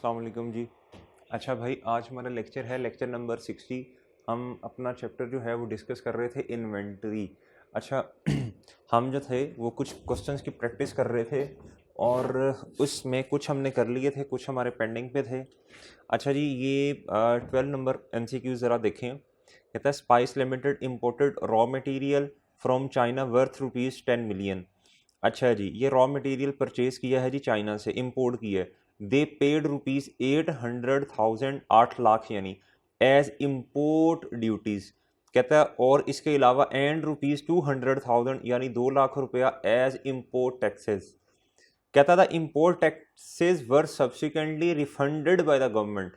अस्सलाम वालेकुम जी। अच्छा भाई, आज हमारा लेक्चर है लेक्चर नंबर 60। हम अपना चैप्टर जो है वो डिस्कस कर रहे थे इन्वेंटरी। अच्छा हम जो थे वो कुछ क्वेश्चंस की प्रैक्टिस कर रहे थे और उसमें कुछ हमने कर लिए थे, कुछ हमारे पेंडिंग पे थे। अच्छा जी, ये 12 नंबर MCQ ज़रा देखें। कहता है spice limited imported raw material from China worth ₹10 million. अच्छा जी, ये रॉ मटेरियल परचेज किया है जी चाइना से, इंपोर्ट किया है। दे पेड ₹800,000, 8 लाख यानी, एज इम्पोर्ट ड्यूटीज। कहता है और इसके अलावा एंड ₹200,000 यानी 2 लाख रुपया एज इम्पोर्ट टैक्सेस। कहता था import taxes were subsequently refunded by the government.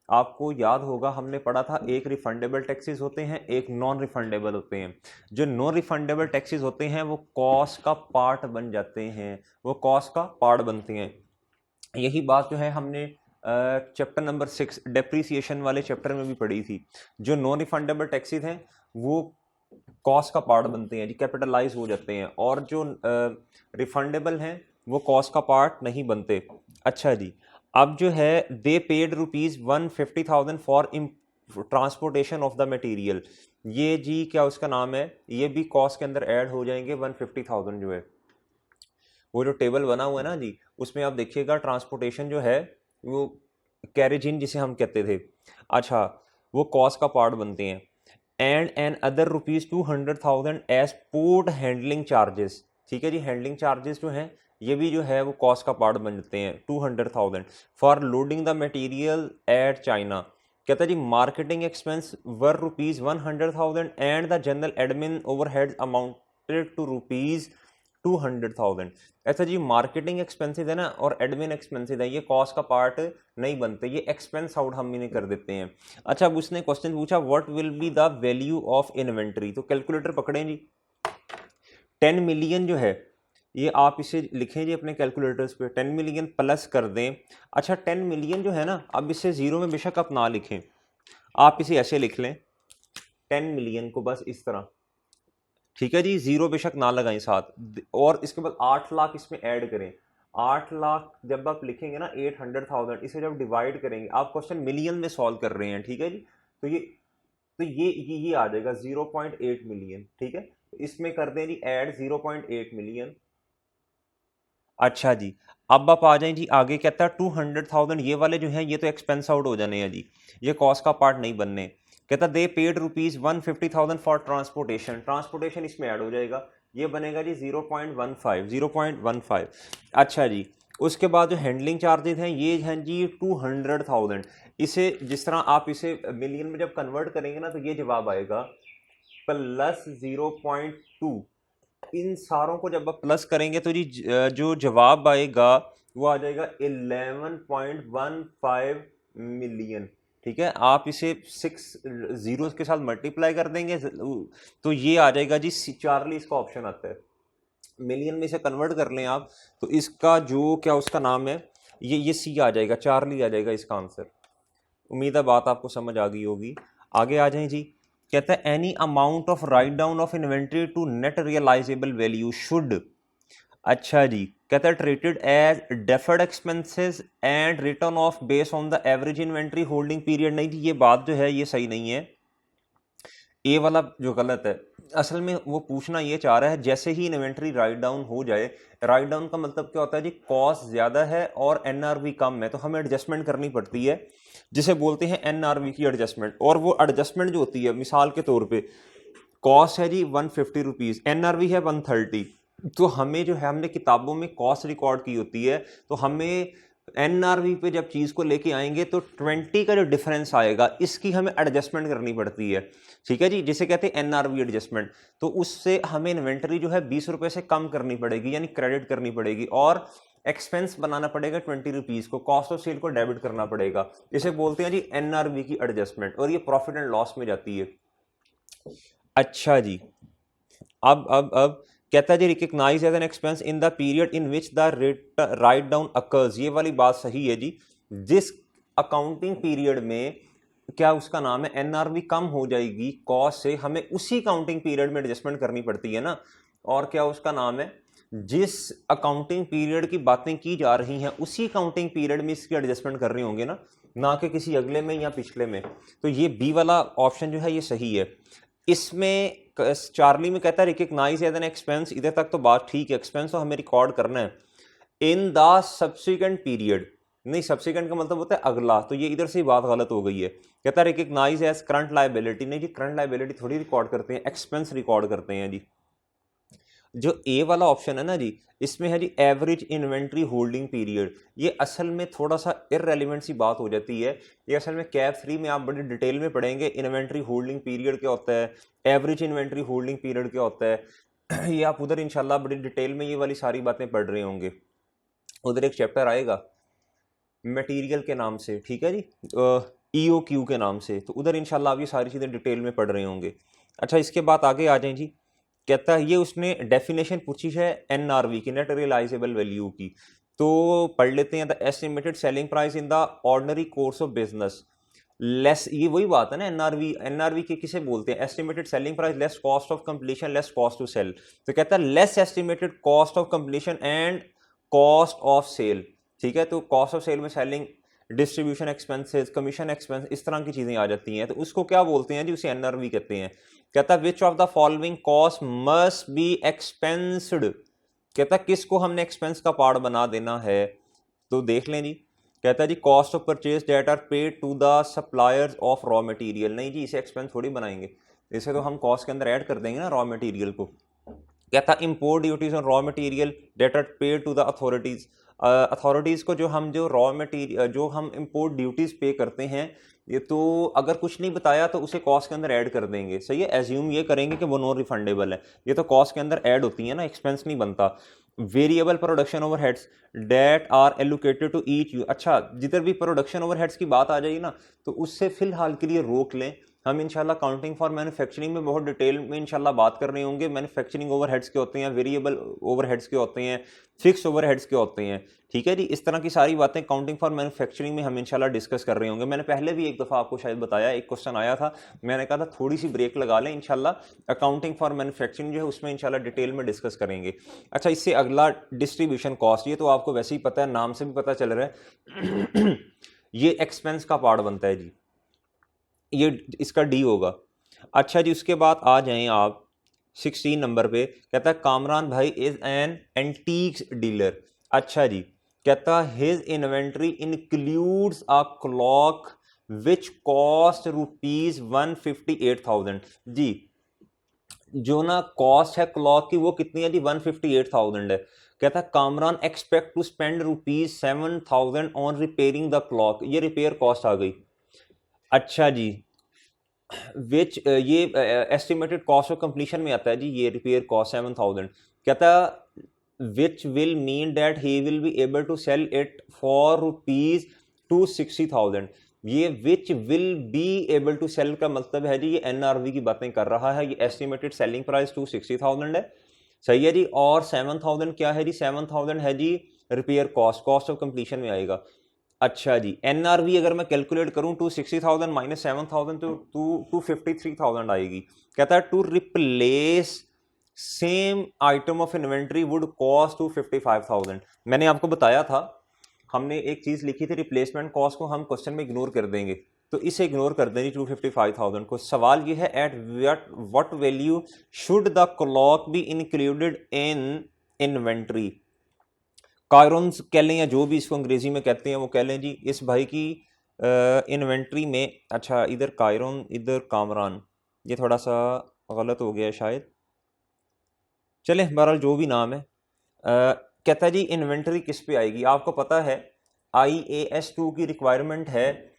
आपको याद होगा हमने पढ़ा था, एक रिफंडेबल टैक्सेस होते हैं, एक नॉन रिफंडेबल होते हैं। जो नॉन रिफंडेबल टैक्सेस होते हैं वो कॉस्ट का पार्ट बन जाते हैं, वो कॉस्ट का पार्ट बनते हैं। यही बात जो है हमने चैप्टर नंबर 6 डेप्रीसिएशन वाले चैप्टर में भी पढ़ी थी। जो नॉन रिफंडेबल टैक्सेस हैं वो कॉस्ट का पार्ट बनते हैं जी, कैपिटलाइज हो जाते हैं, और जो रिफंडेबल हैं वो कॉस्ट का पार्ट नहीं बनते। अच्छा जी, अब जो है दे paid ₹150,000 for transportation of the material. ये जी क्या उसका नाम है, ये भी कॉस्ट के अंदर ऐड हो जाएंगे। 150,000 जो है वो जो टेबल बना हुआ है ना जी, उसमें आप देखिएगा ट्रांसपोर्टेशन जो है वो कैरेजिन जिसे हम कहते थे, अच्छा वो कॉस्ट का पार्ट बनते हैं। And an other ₹200,000 as port handling charges. ठीक है जी, हैंडलिंग चार्जेस जो हैं ये भी जो है वो कॉस्ट का पार्ट बन जाते हैं। 200,000 for loading the material at China. कहता है जी marketing expense were ₹100,000 and the general admin overheads amounted to ₹200,000। ऐसा जी मार्केटिंग एक्सपेंसेस है ना और एडमिन एक्सपेंसेस है, ये कॉस्ट का पार्ट नहीं बनते, ये एक्सपेंस आउट हम इन्हें कर देते हैं। अच्छा, अब उसने क्वेश्चन पूछा what will be the value of inventory. तो कैलकुलेटर पकड़ें जी। 10 मिलियन जो है ये आप इसे लिखें जी अपने कैलकुलेटर्स पे, 10 मिलियन प्लस कर दें। अच्छा 10 मिलियन जो है ना, अब इसे जीरो में बेशक आप ना लिखें, आप इसे ऐसे लिख लें 10 मिलियन को, बस इस तरह। ठीक है जी, जीरो बेशक ना लगाएं साथ, और इसके बाद 8 लाख इसमें ऐड करें। 8 लाख जब आप लिखेंगे ना 800,000, इसे जब डिवाइड करेंगे, आप क्वेश्चन मिलियन में सॉल्व कर रहे हैं, ठीक है जी। तो ये आ जाएगा 0.8 मिलियन। ठीक है, इसमें कर दें जी ऐड 0.8 मिलियन। अच्छा जी, अब आप आ जाएं जी आगे, कहता है 200,000 ये वाले जो हैं ये तो एक्सपेंस आउट हो जाने हैं जी, ये कॉस्ट का पार्ट नहीं बनने। कहता दे पेड ₹150,000 फॉर ट्रांसपोर्टेशन, ट्रांसपोर्टेशन इसमें ऐड हो जाएगा, ये बनेगा जी 0.15। अच्छा जी, उसके बाद जो हैंडलिंग चार्जेस हैं ये हैं जी 200,000। इसे जिस तरह आप इसे मिलियन में जब कन्वर्ट करेंगे ना तो ये जवाब आएगा +0.2। इन सारों को जब आप प्लस करेंगे तो जी जो जवाब आएगा वो आ जाएगा 11.15 मिलियन। ठीक है, आप इसे 6 जीरो के साथ मल्टीप्लाई कर देंगे तो ये आ जाएगा जी चार्ली, इसका ऑप्शन आता है। मिलियन में इसे कन्वर्ट कर लें आप तो इसका जो क्या उसका नाम है, ये सी आ जाएगा, चार्ली आ जाएगा इसका आंसर। उम्मीद है बात आपको समझ आ गई होगी। आगे आ जाएं जी। कहता है any amount of write down of inventory to net realisable value should. अच्छा जी, कहता है treated as deferred expenses and return of base on the average inventory holding period. नहीं जी, ये बात जो है ये सही नहीं है, ए वाला जो गलत है। असल में वो पूछना ये चाह रहा है जैसे ही इन्वेंट्री राइट डाउन हो जाए, राइट डाउन का मतलब क्या होता है जी, कॉस्ट ज़्यादा है और एनआरवी कम है तो हमें एडजस्टमेंट करनी पड़ती है, जिसे बोलते हैं एनआरवी की एडजस्टमेंट। और वो एडजस्टमेंट जो होती है, मिसाल के तौर पे कॉस्ट है जी ₹150, एनआरवी है 130, तो हमें जो है हमने किताबों में कॉस्ट रिकॉर्ड की होती है, तो हमें एनआरवी पे जब चीज़ को लेके आएंगे तो 20 का जो डिफरेंस आएगा इसकी हमें एडजस्टमेंट करनी पड़ती है। ठीक है जी, जिसे कहते हैं एनआरवी एडजस्टमेंट। तो उससे हमें इन्वेंटरी जो है ₹20 से कम करनी पड़ेगी, यानी क्रेडिट करनी पड़ेगी, और एक्सपेंस बनाना पड़ेगा ₹20 को, कॉस्ट ऑफ सेल को डेबिट करना पड़ेगा। इसे बोलते हैं जी एनआरवी की एडजस्टमेंट, और ये प्रॉफिट एंड लॉस में जाती है। अच्छा जी, अब कहता है जी recognise as an expense in the period in which the write down occurs. ये वाली बात सही है जी, जिस अकाउंटिंग पीरियड में क्या उसका नाम है एनआरवी कम हो जाएगी कॉस्ट से, हमें उसी काउंटिंग पीरियड में एडजस्टमेंट करनी पड़ती है ना। और क्या उसका नाम है, जिस अकाउंटिंग पीरियड की बातें की जा रही हैं उसी अकाउंटिंग पीरियड में इसकी एडजस्टमेंट कर रहे होंगे ना कि किसी अगले में या पिछले में। तो ये बी वाला ऑप्शन जो है ये सही है। इसमें चार्ली में कहता है रिकग्नाइज एज एन एक्सपेंस, इधर तक तो बात ठीक है, एक्सपेंस तो हमें रिकॉर्ड करना है इन द सब्सिक्वेंट पीरियड, नहीं सब्सिक्वेंट का मतलब होता है अगला, तो ये इधर से ही बात गलत हो गई है। कहता है रिकग्नाइज एज करंट लायबिलिटी, नहीं जी करंट लायबिलिटी थोड़ी रिकॉर्ड करते हैं, एक्सपेंस रिकॉर्ड करते हैं जी। जो ए वाला ऑप्शन है ना जी, इसमें है जी एवरेज इन्वेंट्री होल्डिंग पीरियड, ये असल में थोड़ा सा इररेलेवेंट सी बात हो जाती है। ये असल में कैप 3 में आप बड़ी डिटेल में पढ़ेंगे इन्वेंट्री होल्डिंग पीरियड क्या होता है, एवरेज इन्वेंट्री होल्डिंग पीरियड क्या होता है। ये आप उधर इंशाल्लाह बड़ी डिटेल में ये वाली सारी बातें पढ़ रहे होंगे। उधर एक चैप्टर आएगा मटेरियल के नाम से, ठीक है जी, EOQ के नाम से, तो उधर इंशाल्लाह आप ये सारी चीज़ें डिटेल में पढ़ रहे होंगे। अच्छा इसके बाद आगे आ जाएं जी। कहता है ये उसने डेफिनेशन पूछी है NRV की, नेट रियलाइजेबल वैल्यू की, तो पढ़ लेते हैं। The estimated selling price in the ordinary course of business less, ये वही बात है ना, एनआरवी के किसे बोलते हैं, estimated selling price less cost of completion less cost to sell. तो कहता है less estimated cost of completion and cost of sale, ठीक है। तो कॉस्ट ऑफ सेल में selling, distribution expenses, commission expense, इस तरह की चीजें आ जाती हैं, तो उसको क्या बोलते हैं जी, उसे एनआरवी कहते हैं। कहता है which of the following cost must be expensed, कहता है किसको हमने एक्सपेंस का पार्ट बना देना है, तो देख लें जी। कहता है जी cost of purchase that are paid to the suppliers of raw material, नहीं जी इसे एक्सपेंस थोड़ी बनाएंगे, इसे तो हम कॉस्ट के अंदर ऐड कर देंगे ना रॉ मटेरियल को। कहता है import duties on raw material that are paid to the authorities, authorities को जो रॉ मटेरियल जो हम इंपोर्ट ड्यूटीज़ पे करते हैं, ये तो अगर कुछ नहीं बताया तो उसे कॉस्ट के अंदर ऐड कर देंगे, सही है, एज्यूम ये करेंगे कि वो नॉन रिफंडेबल है, ये तो कॉस्ट के अंदर ऐड होती है ना, एक्सपेंस नहीं बनता। Variable production overheads that are allocated to each you, अच्छा जिधर भी प्रोडक्शन ओवरहेड्स की बात आ जाएगी ना तो उससे फिलहाल के लिए रोक लें, हम इंशाल्लाह काउंटिंग फॉर मैन्युफैक्चरिंग में बहुत डिटेल में इंशाल्लाह बात कर रहे होंगे। मैन्युफैक्चरिंग ओवरहेड्स के होते हैं, वेरिएबल ओवरहेड्स के होते हैं, फिक्स ओवरहेड्स के होते हैं, ठीक है जी। इस तरह की सारी बातें काउंटिंग फॉर मैन्युफैक्चरिंग में हम इंशाल्लाह डिस्कस कर रहे होंगे। मैंने पहले भी एक दफ़ा आपको शायद बताया, एक क्वेश्चन आया था, मैंने कहा था थोड़ी सी ब्रेक लगा लें, इंशाल्लाह अकाउंटिंग फॉर मैन्युफैक्चरिंग जो है उसमें इंशाल्लाह डिटेल में डिस्कस करेंगे। अच्छा इससे अगला डिस्ट्रीब्यूशन कॉस्ट, ये तो आपको वैसे ही पता है, नाम से भी पता चल रहा है ये एक्सपेंस का पार्ट बनता है जी, ये इसका डी होगा। अच्छा जी उसके बाद आ जाएं आप 16 नंबर पे। कहता है कामरान भाई इज एन एंटीक्स डीलर, अच्छा जी। कहता his inventory includes a clock which cost ₹158,000, जी जो ना कॉस्ट है क्लॉक की वो कितनी है जी, 158,000 है। कहता है Kamran expect to spend ₹7,000 on repairing the clock, ये रिपेयर कॉस्ट आ गई। अच्छा जी विच ये एस्टिमेटेड कॉस्ट ऑफ कंप्लीशन में आता है जी, ये रिपेयर कॉस्ट 7,000। कहता which will mean that he will be able to sell it for ₹260,000, ये which will be able to sell का मतलब है जी ये एनआरवी की बातें कर रहा है। ये एस्टिमेटेड सेलिंग प्राइस 260,000 है, सही है जी। और 7,000 क्या है जी, 7,000 है जी repair cost, cost of completion में आएगा। अच्छा जी एनआरवी अगर मैं कैलकुलेट करूं 260,000 माइनस 7,000 तो 253,000 आएगी। कहता है to replace same item of inventory would cost 255,000। मैंने आपको बताया था, हमने एक चीज लिखी थी रिप्लेसमेंट कॉस्ट को हम क्वेश्चन में इग्नोर कर देंगे, तो इसे इग्नोर कर देंगे 255,000 को। सवाल ये है at what value should the clock be included in inventory, कायरोन्स कह लें या जो भी इसको अंग्रेजी में कहते हैं वो कह लें जी, इस भाई की इन्वेंट्री में, अच्छा इधर कायरोन इधर कामरान, ये थोड़ा सा गलत हो गया शायद, चले बहरहाल जो भी नाम है। कहता है जी इन्वेंट्री किस पे आएगी, आपको पता है IAS2 की रिक्वायरमेंट है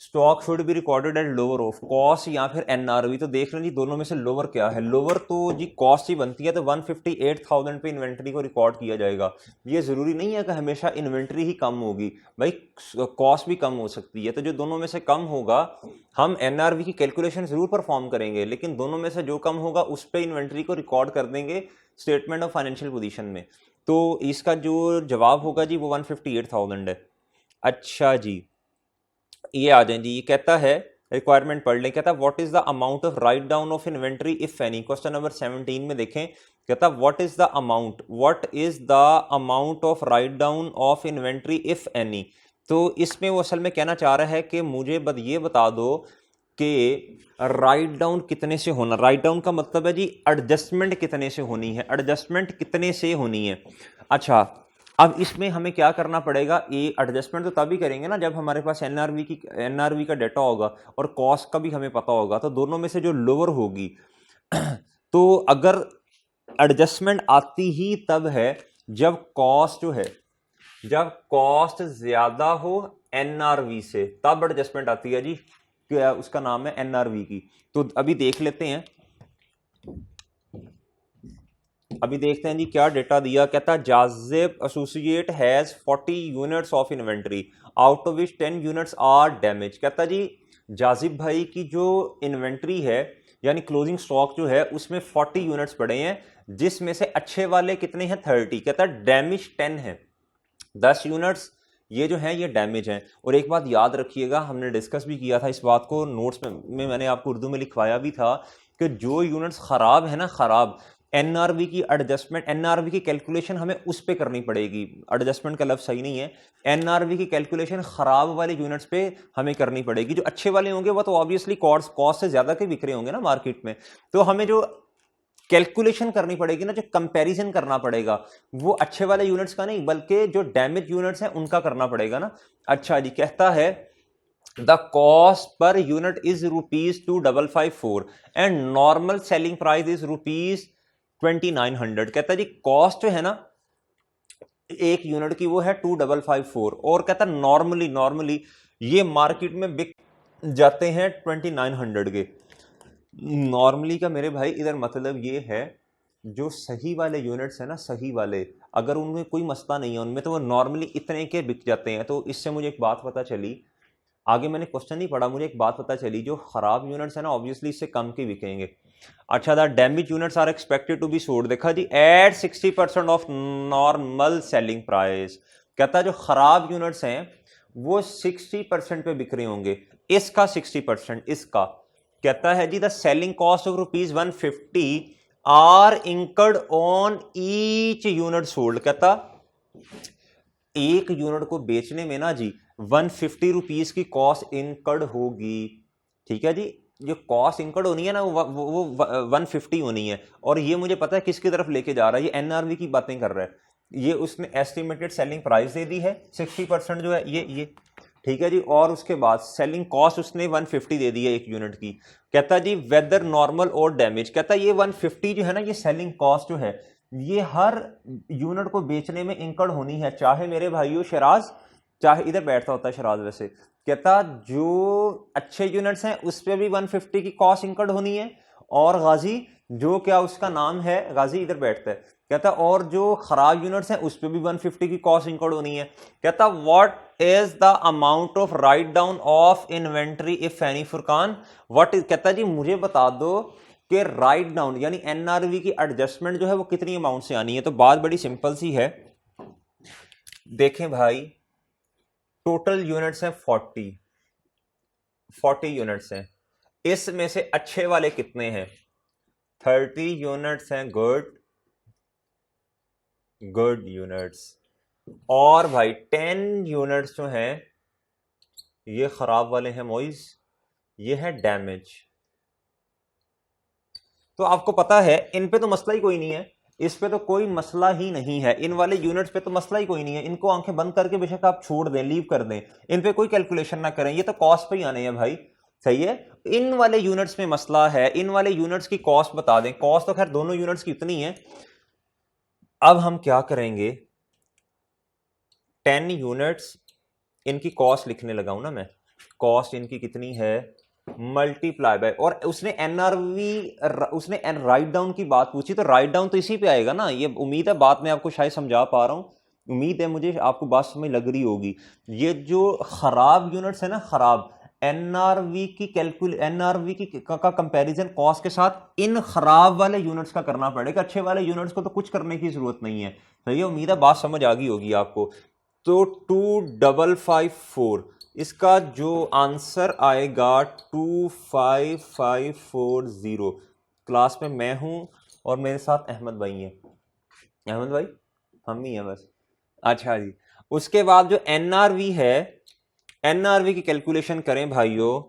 stock should be recorded at lower of cost या फिर एनआरवी, तो देख लें जी दोनों में से लोअर क्या है, लोअर तो जी कॉस्ट ही बनती है, तो 158,000 पे इन्वेंट्री को रिकॉर्ड किया जाएगा। ये जरूरी नहीं है कि हमेशा इन्वेंट्री ही कम होगी भाई, कॉस्ट भी कम हो सकती है, तो जो दोनों में से कम होगा हम एनआरवी की कैलकुलेशन जरूर परफॉर्म करेंगे, लेकिन दोनों में से जो कम होगा उस पर इन्वेंट्री को रिकॉर्ड कर देंगे स्टेटमेंट ऑफ फाइनेंशियल पोजीशन में। तो इसका जो जवाब होगा जी वो 158,000 है। अच्छा जी ये आ जाए जी, ये कहता है रिक्वायरमेंट पढ़ लें। कहता है what is the amount of write down of inventory if any, question number 17 में देखें कहता what is the amount of write down of inventory if any. तो इसमें वो असल में कहना चाह रहा है कि मुझे ये बता दो कि राइट डाउन कितने से होना। राइट डाउन का मतलब है जी एडजस्टमेंट कितने से होनी है, एडजस्टमेंट कितने से होनी है। अच्छा, अब इसमें हमें क्या करना पड़ेगा, ये एडजस्टमेंट तो तभी करेंगे ना जब हमारे पास एनआरवी का डाटा होगा और कॉस्ट का भी हमें पता होगा, तो दोनों में से जो लोअर होगी तो अगर एडजस्टमेंट आती ही तब है जब कॉस्ट जो है, जब कॉस्ट ज्यादा हो एनआरवी से, तब एडजस्टमेंट आती है जी, क्या उसका नाम है एनआरवी की। तो अभी देख लेते हैं, अभी देखते हैं जी क्या डेटा दिया। कहता Jazib associate has 40 units of inventory out of which 10 units are damage. कहता जी जाजिब भाई की जो इन्वेंट्री है यानी क्लोजिंग स्टॉक जो है उसमें 40 यूनिट्स पड़े हैं, जिसमें से अच्छे वाले कितने हैं 30। कहता डैमेज 10 है, 10 यूनिट्स ये जो है ये डैमेज हैं। और एक बात याद रखिएगा, हमने डिस्कस भी किया था इस बात को, नोट्स में मैंने आपको उर्दू में लिखवाया भी था कि जो यूनिट्स खराब है ना, खराब, एनआरवी की एडजस्टमेंट, एनआरवी की कैलकुलेशन हमें उस पे करनी पड़ेगी। एडजस्टमेंट का लफ्ज़ सही नहीं है, एनआरवी की कैलकुलेशन खराब वाले यूनिट्स पे हमें करनी पड़ेगी। जो अच्छे वाले होंगे वो तो ऑब्वियसली कॉस्ट से ज्यादा के बिक रहे होंगे ना मार्केट में, तो हमें जो कैलकुलेशन करनी पड़ेगी ना, जो कंपैरिजन करना पड़ेगा, वो अच्छे वाले यूनिट्स का नहीं बल्कि जो डैमेज यूनिट्स हैं उनका करना पड़ेगा ना। अच्छा जी, कहता है the cost per unit is ₹2554 and normal selling price is ₹2900। कहता है जी कॉस्ट जो है ना एक यूनिट की वो है 2554 और कहता है नॉर्मली ये मार्केट में बिक जाते हैं 2900 के। नॉर्मली का मेरे भाई इधर मतलब ये है जो सही वाले यूनिट्स है ना, सही वाले, अगर उनमें कोई मसला नहीं है उनमें, तो वो नॉर्मली इतने के बिक जाते हैं। तो इससे मुझे एक बात पता चली, आगे मैंने क्वेश्चन नहीं पढ़ा, मुझे एक बात पता चली, जो खराब यूनिट्स है ना ऑब्वियसली इससे कम के बिकेंगे। अच्छा, the damage units are expected to be sold, देखा जी, at 60% of normal selling price. कहता है जो खराब यूनिट्स हैं वो 60% पे बिक रहे होंगे, इसका 60%, इसका। कहता है जी the selling cost of ₹150 are incurred on each unit sold. कहता एक यूनिट को बेचने में ना जी 150 रुपीज की कॉस्ट इंकर्ड होगी, ठीक है जी, जो कॉस्ट इंकर्ड होनी है ना वो 150 होनी है। और ये मुझे पता है किसकी तरफ लेके जा रहा है, ये एनआरवी की बातें कर रहा है, ये उसने एस्टिमेटेड सेलिंग प्राइस दे दी है 60% जो है ये ठीक है जी, और उसके बाद सेलिंग कॉस्ट उसने 150 दे दी है एक यूनिट की। कहता जी वेदर नॉर्मल और डैमेज, कहता ये 150 जो है ना ये सेलिंग कॉस्ट जो है ये हर यूनिट को बेचने में इंकर्ड होनी है, चाहे मेरे भाइयों शराज, चाहे इधर बैठता होता है शराज वैसे। कहता जो अच्छे यूनिट्स हैं उस पर भी 150 की कॉस्ट इंकर्ड होनी है, और गाजी जो क्या उसका नाम है, गाजी इधर बैठता है, कहता और जो खराब यूनिट्स हैं उस पर भी 150 की कॉस्ट इंकर्ड होनी है। कहता what is the amount of write down of inventory if any. Furqan what is, कहता जी मुझे बता दो कि राइट डाउन यानी एनआरवी की एडजस्टमेंट जो है वो कितनी अमाउंट से आनी है। तो बात बड़ी सिंपल सी है, देखें भाई, टोटल यूनिट्स हैं 40 यूनिट्स हैं, इसमें से अच्छे वाले कितने हैं 30 यूनिट्स हैं, गुड यूनिट्स, और भाई 10 यूनिट्स जो हैं ये खराब वाले हैं मोइज, ये है डैमेज। तो आपको पता है इन पे तो मसला ही कोई नहीं है, इस पे तो कोई मसला ही नहीं है, इन वाले यूनिट्स पे तो मसला ही कोई नहीं है, इनको आंखें बंद करके बेशक आप छोड़ दें, लीव कर दें, इन पे कोई कैलकुलेशन ना करें, ये तो कॉस्ट पे ही आने हैं भाई, सही है। इन वाले यूनिट्स में मसला है, इन वाले यूनिट्स की कॉस्ट बता दें, कॉस्ट तो खैर दोनों यूनिट्स की उतनी है। अब हम क्या करेंगे, 10 यूनिट्स इनकी कॉस्ट लिखने लगाऊं ना मैं, कॉस्ट इनकी कितनी है मल्टीप्लाई बाय, और उसने एनआरवी, उसने राइट डाउन की बात पूछी, तो राइट डाउन तो इसी पे आएगा ना। ये उम्मीद है बात में आपको शायद समझा पा रहा हूं, उम्मीद है मुझे आपको बात समझ लग रही होगी। ये जो खराब यूनिट्स है ना, खराब, एनआरवी की का कंपैरिजन कॉस्ट के साथ इन खराब वाले यूनिट्स का करना पड़ेगा, अच्छे वाले यूनिट्स को तो कुछ करने की जरूरत नहीं है, सही है। उम्मीद है बात समझ आ गई होगी आपको। तो 2554 इसका जो आंसर आएगा 25540। क्लास में मैं हूं और मेरे साथ अहमद भाई हैं। अहमद भाई हम ही हैं बस। अच्छा जी, उसके बाद जो एनआरवी है, एनआरवी की कैलकुलेशन करें भाइयों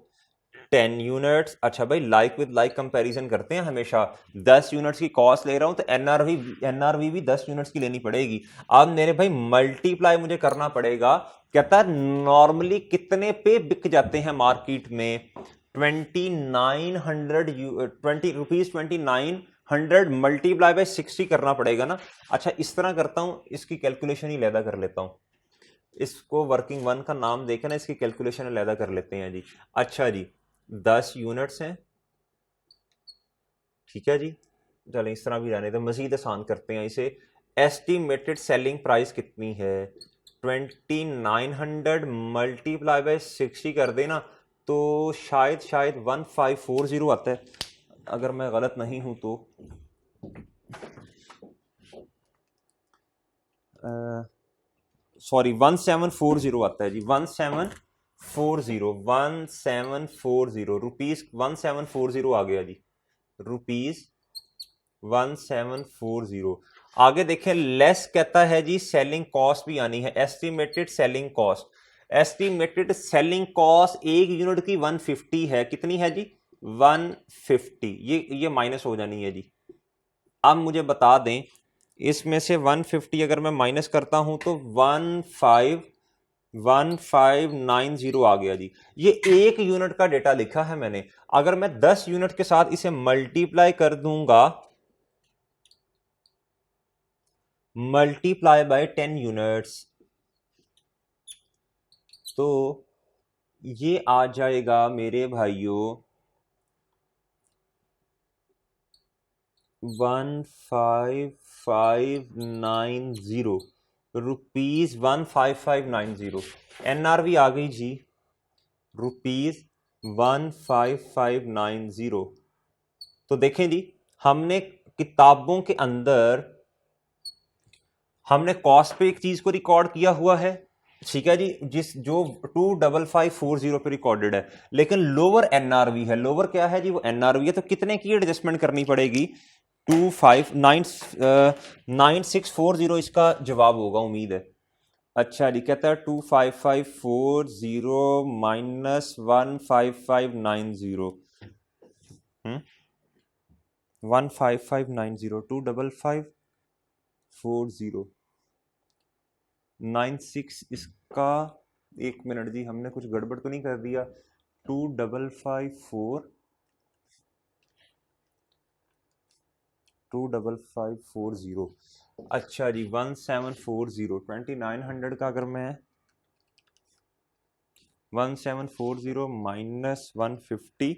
10 यूनिट्स। अच्छा भाई, लाइक विद लाइक कंपैरिजन करते हैं हमेशा। 10 यूनिट्स की कॉस्ट ले रहा हूं तो एनआरवी भी 10 यूनिट्स की लेनी पड़ेगी। अब मेरे भाई मल्टीप्लाई मुझे करना पड़ेगा। कहता है नॉर्मली कितने पे बिक जाते हैं मार्केट में, 2900 मल्टीप्लाई बाय 60 करना पड़ेगा ना। अच्छा इस तरह करता हूं, इसकी कैलकुलेशन ही लैदा कर लेता हूं। इसको वर्किंग वन का नाम देके ना इसकी कैलकुलेशन अलहदा कर लेते हैं जी। अच्छा जी, 10 यूनिट्स हैं, ठीक है जी। चलें इस तरह भी रहने तो मजीद आसान करते हैं इसे। एस्टिमेटेड सेलिंग प्राइस कितनी है, 2900 मल्टीप्लाई बाय 60 कर देना तो शायद 1540 आता है, अगर मैं गलत नहीं हूं तो। सॉरी 1740 आता है जी, 1740 रुपीज 1740 आ गया जी, रुपीज 1740। आगे देखें, लेस कहता है जी सेलिंग कॉस्ट भी आनी है, estimated selling cost. Estimated selling cost एक यूनिट की 150 है, कितनी है जी 150, ये माइनस हो जानी है जी। अब मुझे बता दें इसमें से 150 अगर मैं माइनस करता हूं तो 1590 आ गया जी। ये एक यूनिट का डेटा लिखा है मैंने। अगर मैं 10 यूनिट के साथ इसे मल्टीप्लाई कर दूंगा, मल्टीप्लाई बाय 10 यूनिट्स, तो ये आ जाएगा मेरे भाइयों 15590 रुपीज 15590। एनआरवी आ गई जी रुपीज 15590। तो देखें जी, हमने किताबों के अंदर हमने कॉस्ट पे एक चीज को रिकॉर्ड किया हुआ है, ठीक है जी, जो 25540 पे रिकॉर्डेड है, लेकिन लोअर एनआरवी है। लोअर क्या है जी, वो एनआरवी है, तो कितने की एडजस्टमेंट करनी पड़ेगी, 2599640 इसका जवाब होगा, उम्मीद है। अच्छा जी, कहता है 25540 माइनस 15590, 15590 25540 96 इसका, एक मिनट जी हमने कुछ गड़बड़ तो नहीं कर दिया, 25540। अच्छा जी 1740, 2900 का अगर मैं 1740 माइनस 150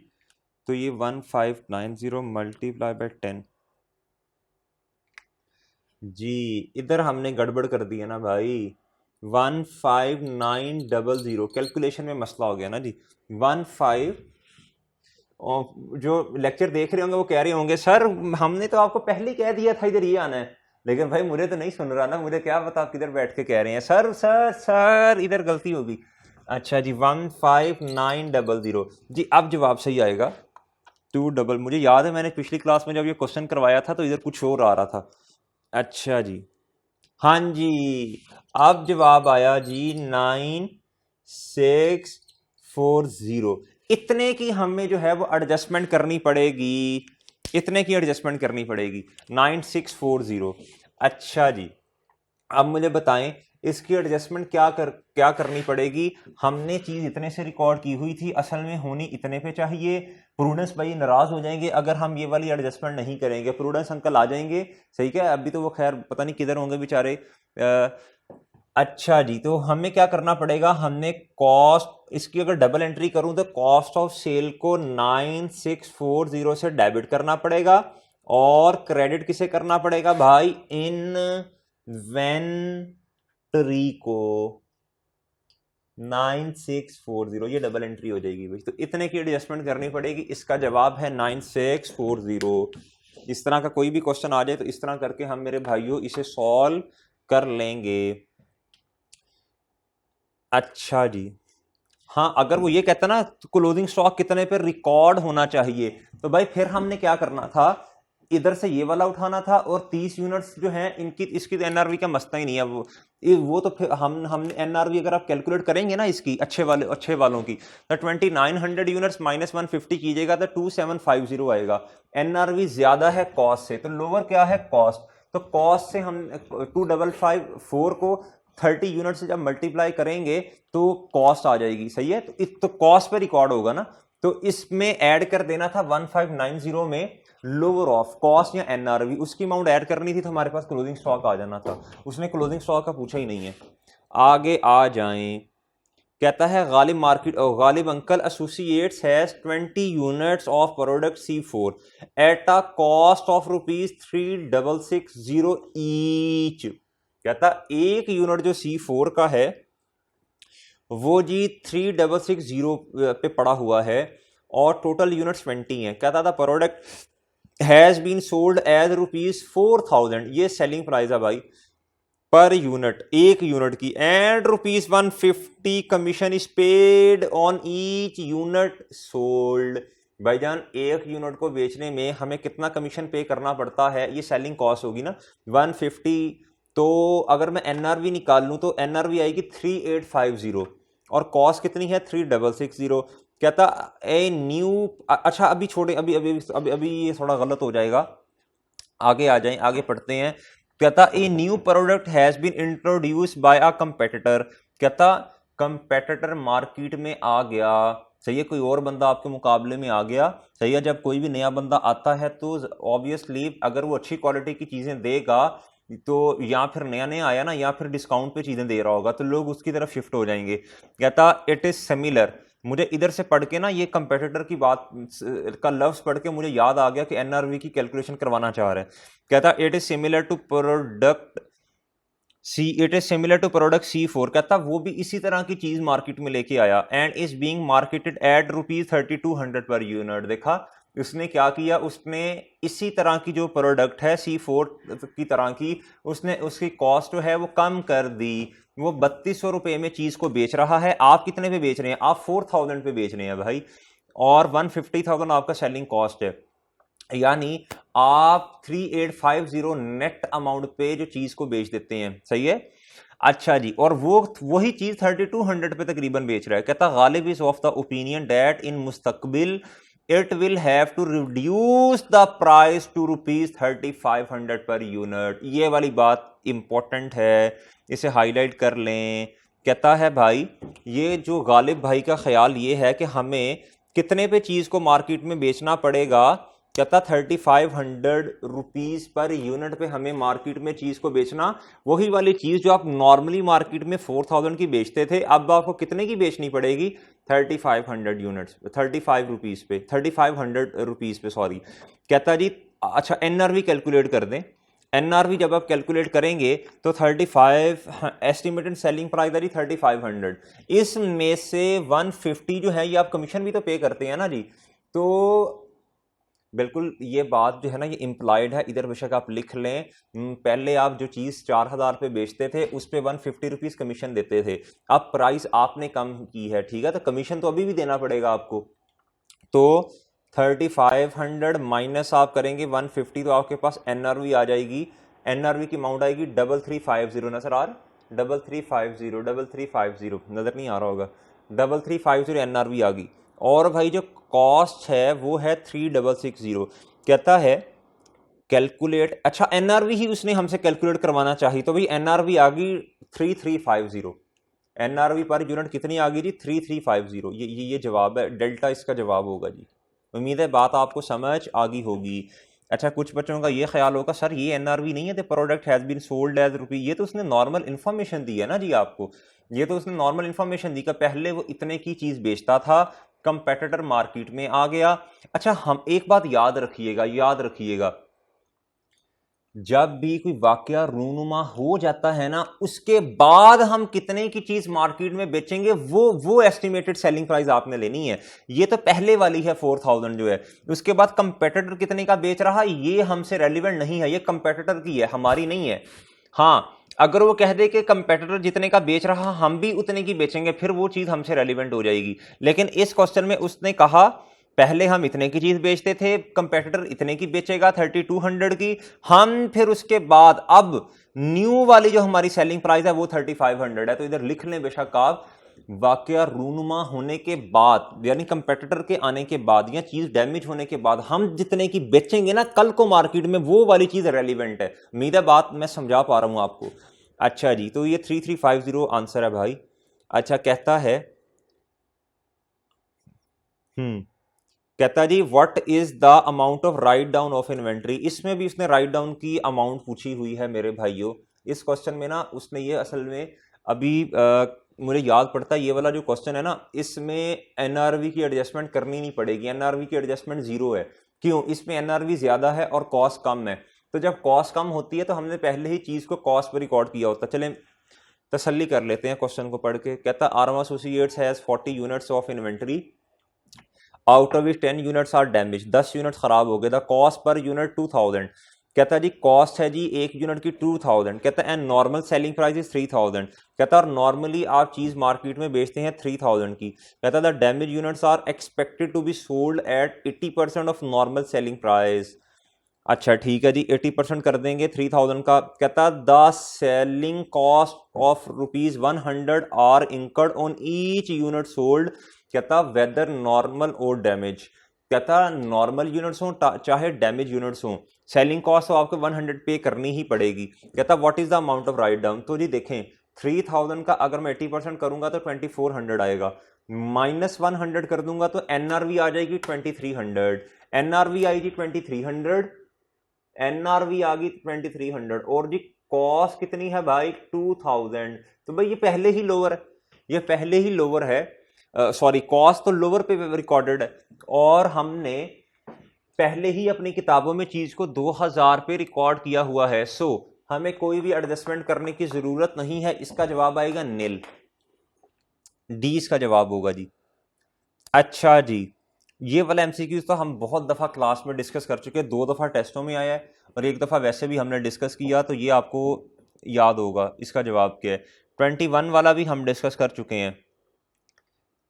तो ये 1590 मल्टीप्लाई बाय 10 जी। इधर हमने गड़बड़ कर दी है ना भाई, 15900। कैलकुलेशन में मसला हो गया ना जी। 15 जो लेक्चर देख रहे होंगे वो कह रहे होंगे सर हमने तो आपको पहले कह दिया था इधर ये आना है, लेकिन भाई मुझे तो नहीं सुन रहा ना, मुझे क्या पता आप किधर बैठ के कह रहे हैं, सर सर सर इधर गलती होगी। अच्छा जी 15900 जी, अब जवाब सही आएगा। मुझे याद है मैंने पिछली क्लास में जब ये क्वेश्चन करवाया था तो इधर कुछ और आ रहा था। अच्छा जी, हाँ जी, अब जवाब आया जी 9640। इतने की हमें जो है वो एडजस्टमेंट करनी पड़ेगी, इतने की एडजस्टमेंट करनी पड़ेगी 9640। अच्छा जी, अब मुझे बताएं इसकी एडजस्टमेंट क्या करनी पड़ेगी। हमने चीज इतने से रिकॉर्ड की हुई थी, असल में होनी इतने पे चाहिए। प्रूडेंस भाई नाराज हो जाएंगे अगर हम ये वाली एडजस्टमेंट नहीं करेंगे, प्रूडेंस अंकल आ जाएंगे, सही क्या, अभी तो वो खैर पता नहीं किधर होंगे बेचारे। अच्छा जी, तो हमें क्या करना पड़ेगा, हमने कॉस्ट इसकी अगर डबल एंट्री करूं तो कॉस्ट ऑफ सेल को 9640 से डेबिट करना पड़ेगा, और क्रेडिट किसे करना पड़ेगा भाई, इन्वेंटरी को 9640। ये डबल एंट्री हो जाएगी भाई, तो इतने की एडजस्टमेंट करनी पड़ेगी। इसका जवाब है 9640। इस तरह का कोई भी क्वेश्चन आ जाए तो इस तरह करके हम मेरे भाइयों इसे सॉल्व कर लेंगे। अच्छा जी, हाँ अगर वो ये कहता ना क्लोजिंग स्टॉक कितने पे रिकॉर्ड होना चाहिए, तो भाई फिर हमने क्या करना था, इधर से ये वाला उठाना था, और 30 यूनिट्स जो हैं इनकी, इसकी तो एनआरवी का मसला ही नहीं है। वो तो फिर हम एनआरवी अगर आप कैलकुलेट करेंगे ना इसकी अच्छे वालों की, तो 2900 यूनिट्स माइनस 150 कीजिएगा तो 2750 आएगा। एनआरवी ज्यादा है कॉस्ट से, तो लोअर क्या है कॉस्ट, तो कॉस्ट से हम 2554 को 30 यूनिट से जब मल्टीप्लाई करेंगे तो कॉस्ट आ जाएगी, सही है। तो कॉस्ट पे रिकॉर्ड होगा ना, तो इसमें ऐड कर देना था 1590 में लोअर ऑफ कॉस्ट या एनआरवी, उसकी अमाउंट ऐड करनी थी, तो हमारे पास क्लोजिंग स्टॉक आ जाना था। उसने क्लोजिंग स्टॉक का पूछा ही नहीं है। आगे आ जाएं, कहता है Ghalib uncle associates has 20 units of product C4 at a cost of ₹3660 each. कहता एक यूनिट जो C4 का है वो जी 3660 पे पड़ा हुआ है, और टोटल यूनिट्स 20 हैं। कहता था product has been sold as ₹4000, ये सेलिंग प्राइस है भाई पर यूनिट, एक यूनिट की, and ₹150 commission is paid on each unit sold. भाईजान एक यूनिट को बेचने में हमें कितना कमीशन पे करना पड़ता है, ये सेलिंग कॉस्ट होगी ना 150, तो अगर मैं एनआरवी निकाल लूं तो एनआरवी आएगी 3850 और कॉस्ट कितनी है 3660। कहता ए न्यू, अच्छा अभी छोड़े, अभी अभी अभी अभी ये थोड़ा गलत हो जाएगा, आगे आ जाएं, आगे पढ़ते हैं। कहता a new product has been introduce by a competitor. कहता कंपेटिटर मार्केट में आ गया, सही है, कोई और बंदा आपके मुकाबले में आ गया, सही है। जब कोई भी नया बंदा आता है तो ऑब्वियसली अगर वो अच्छी क्वालिटी की चीजें देगा तो या फिर नया नया आया ना, या फिर डिस्काउंट पे चीजें दे रहा होगा, तो लोग उसकी तरफ शिफ्ट हो जाएंगे। कहता इट इज सिमिलर, मुझे इधर से पढ़ के ना ये कंपेटिटर की बात का लफ्ज पढ़ के मुझे याद आ गया कि एनआरवी की कैलकुलेशन करवाना चाह रहे हैं। कहता it is similar to product C4। कहता वो भी इसी तरह की चीज मार्केट में लेके आया, and is being marketed at ₹3200 per unit. देखा उसने क्या किया, उसने इसी तरह की जो प्रोडक्ट है C4 की तरह की, उसने उसकी कॉस्ट जो है वो कम कर दी। वो 3200 रुपए में चीज को बेच रहा है, आप कितने पे बेच रहे हैं, आप 4000 पे बेच रहे हैं भाई, और 150,000 आपका सेलिंग कॉस्ट है, यानी आप 3850 नेट अमाउंट पे जो चीज को बेच देते हैं, सही है। अच्छा जी, और वही चीज 3200 पे तकरीबन बेच रहा है। कहता Ghalib is of the opinion that in मुस्तकबिल it will have to reduce the price to ₹3500 per unit. ये वाली बात इंपॉर्टेंट है, इसे हाईलाइट कर लें। कहता है भाई ये जो गालिब भाई का ख्याल ये है कि हमें कितने पे चीज को मार्केट में बेचना पड़ेगा। कहता 3500 पर यूनिट पे हमें मार्केट में चीज को बेचना, वही वाली चीज जो आप नॉर्मली मार्केट में 4000 की बेचते थे, अब आपको कितने की बेचनी पड़ेगी 3500 यूनिट्स, 3500 रुपीज पे, सॉरी। कहता जी अच्छा एनआरवी कैलकुलेट कर दें। एनआरवी जब आप कैलकुलेट करेंगे तो 35 एस्टिमेटेड सेलिंग प्राइस है 3500, इसमें से 150 जो है ये आप कमीशन भी तो पे करते हैं ना जी, तो बिल्कुल ये बात जो है ना ये इम्प्लाइड है, इधर बेशक आप लिख लें। पहले आप जो चीज़ 4000 पे बेचते थे उस पे 150 रुपीज़ कमीशन देते थे, अब प्राइस आपने कम की है, ठीक है, तो कमीशन तो अभी भी देना पड़ेगा आपको। तो 3500 माइनस आप करेंगे 150, तो आपके पास एनआरवी आ जाएगी, एनआरवी की अमाउंट आएगी 3350, नजर आ रहा 3350 नजर नहीं आ रहा होगा, 3350 एनआरवी आ गई। और भाई जो कॉस्ट है वो है 3660। कहता है कैलकुलेट, अच्छा एनआरवी ही उसने हमसे कैलकुलेट करवाना चाहिए, तो भाई एनआरवी आ गई 3350, एनआरवी पर यूनिट कितनी आ गई जी 3350। ये जवाब है, डेल्टा इसका जवाब होगा जी। उम्मीद है बात आपको समझ आ गई होगी। अच्छा कुछ बच्चों का ये ख्याल होगा सर ये एनआरवी नहीं है, तो product has been sold as rupee, ये तो उसने नॉर्मल इन्फॉर्मेशन दी है ना जी आपको, ये तो उसने नॉर्मल इन्फॉर्मेशन दी कि पहले वो इतने की चीज बेचता था, कंपेटिटर मार्केट में आ गया। अच्छा हम एक बात याद रखिएगा, जब भी कोई वाकया रूनुमा हो जाता है ना, उसके बाद हम कितने की चीज मार्केट में बेचेंगे वो एस्टिमेटेड सेलिंग प्राइस आपने लेनी है। ये तो पहले वाली है 4000 जो है, उसके बाद कंपेटिटर कितने का बेच रहा है ये हमसे रेलिवेंट नहीं है, ये कंपेटिटर की है, हमारी नहीं है। हाँ अगर वो कह दे कि कंपेटिटर जितने का बेच रहा हम भी उतने की बेचेंगे, फिर वो चीज हमसे रेलिवेंट हो जाएगी। लेकिन इस क्वेश्चन में उसने कहा पहले हम इतने की चीज बेचते थे, कंपेटिटर इतने की बेचेगा 3200 की, हम फिर उसके बाद अब न्यू वाली जो हमारी सेलिंग प्राइस है वो 3500 है। तो इधर लिख लें बेशक आप, वाकया रूनुमा होने के बाद यानी कंपेटिटर के आने के बाद या चीज डैमेज होने के बाद हम जितने की बेचेंगे ना कल को मार्केट में, वो वाली चीज रेलिवेंट है। उम्मीद है बात मैं समझा पा रहा हूं आपको। अच्छा जी, तो ये 3350 आंसर है भाई। अच्छा कहता है कहता जी what is the amount of write down of inventory. इसमें भी उसने राइट डाउन की अमाउंट पूछी हुई है मेरे भाइयों। इस क्वेश्चन में ना उसने ये असल में अभी मुझे याद पड़ता है ये वाला जो क्वेश्चन है ना, इसमें एनआरवी की एडजस्टमेंट करनी नहीं पड़ेगी। एनआरवी की एडजस्टमेंट जीरो है। क्यों? इसमें एनआरवी ज्यादा है और कॉस्ट कम है। तो जब कॉस्ट कम होती है तो हमने पहले ही चीज को कॉस्ट पर रिकॉर्ड किया होता। चलें तसल्ली कर लेते हैं क्वेश्चन को पढ़ के। कहता arm associates has 40 units of inventory, out of which 10 units are damage, 10 unit खराब हो गए। The cost per unit 2000। कहता जी कॉस्ट है जी एक यूनिट की 2000। कहता है and normal selling price is 3000। कहता और नॉर्मली आप चीज मार्केट में बेचते हैं 3000 की। कहता the damage units are expected to be sold at 80% of normal selling price. अच्छा ठीक है जी, 80% कर देंगे 3000 का। कहता the selling cost of ₹100 are incurred on each unit sold. कहता वेदर नॉर्मल और डैमेज। कहता नॉर्मल यूनिट्स हो चाहे डैमेज यूनिट्स हो, सेलिंग कॉस्ट तो आपको 100 पे करनी ही पड़ेगी। कहता what is the amount of write down. तो जी देखें 3000 का अगर मैं 80% करूंगा तो 2400 आएगा, -100 कर दूंगा तो एनआरवी आ जाएगी 2300। एनआरवी आएगी 2300, एनआरवी आ गई 2300 और जी कॉस्ट कितनी है भाई 2000। तो भाई ये पहले ही लोअर है, ये पहले ही लोअर है। सॉरी कॉस्ट तो लोअर पे रिकॉर्डेड है और हमने पहले ही अपनी किताबों में चीज को 2000 पे रिकॉर्ड किया हुआ है। सो हमें कोई भी एडजस्टमेंट करने की जरूरत नहीं है। इसका जवाब आएगा नील, डी इसका जवाब होगा जी। अच्छा जी, ये वाला एमसीक्यूज तो हम बहुत दफ़ा क्लास में डिस्कस कर चुके हैं, 2 दफ़ा टेस्टों में आया है और 1 दफ़ा वैसे भी हमने डिस्कस किया, तो ये आपको याद होगा। इसका जवाब क्या है? 21 वाला भी हम डिस्कस कर चुके हैं।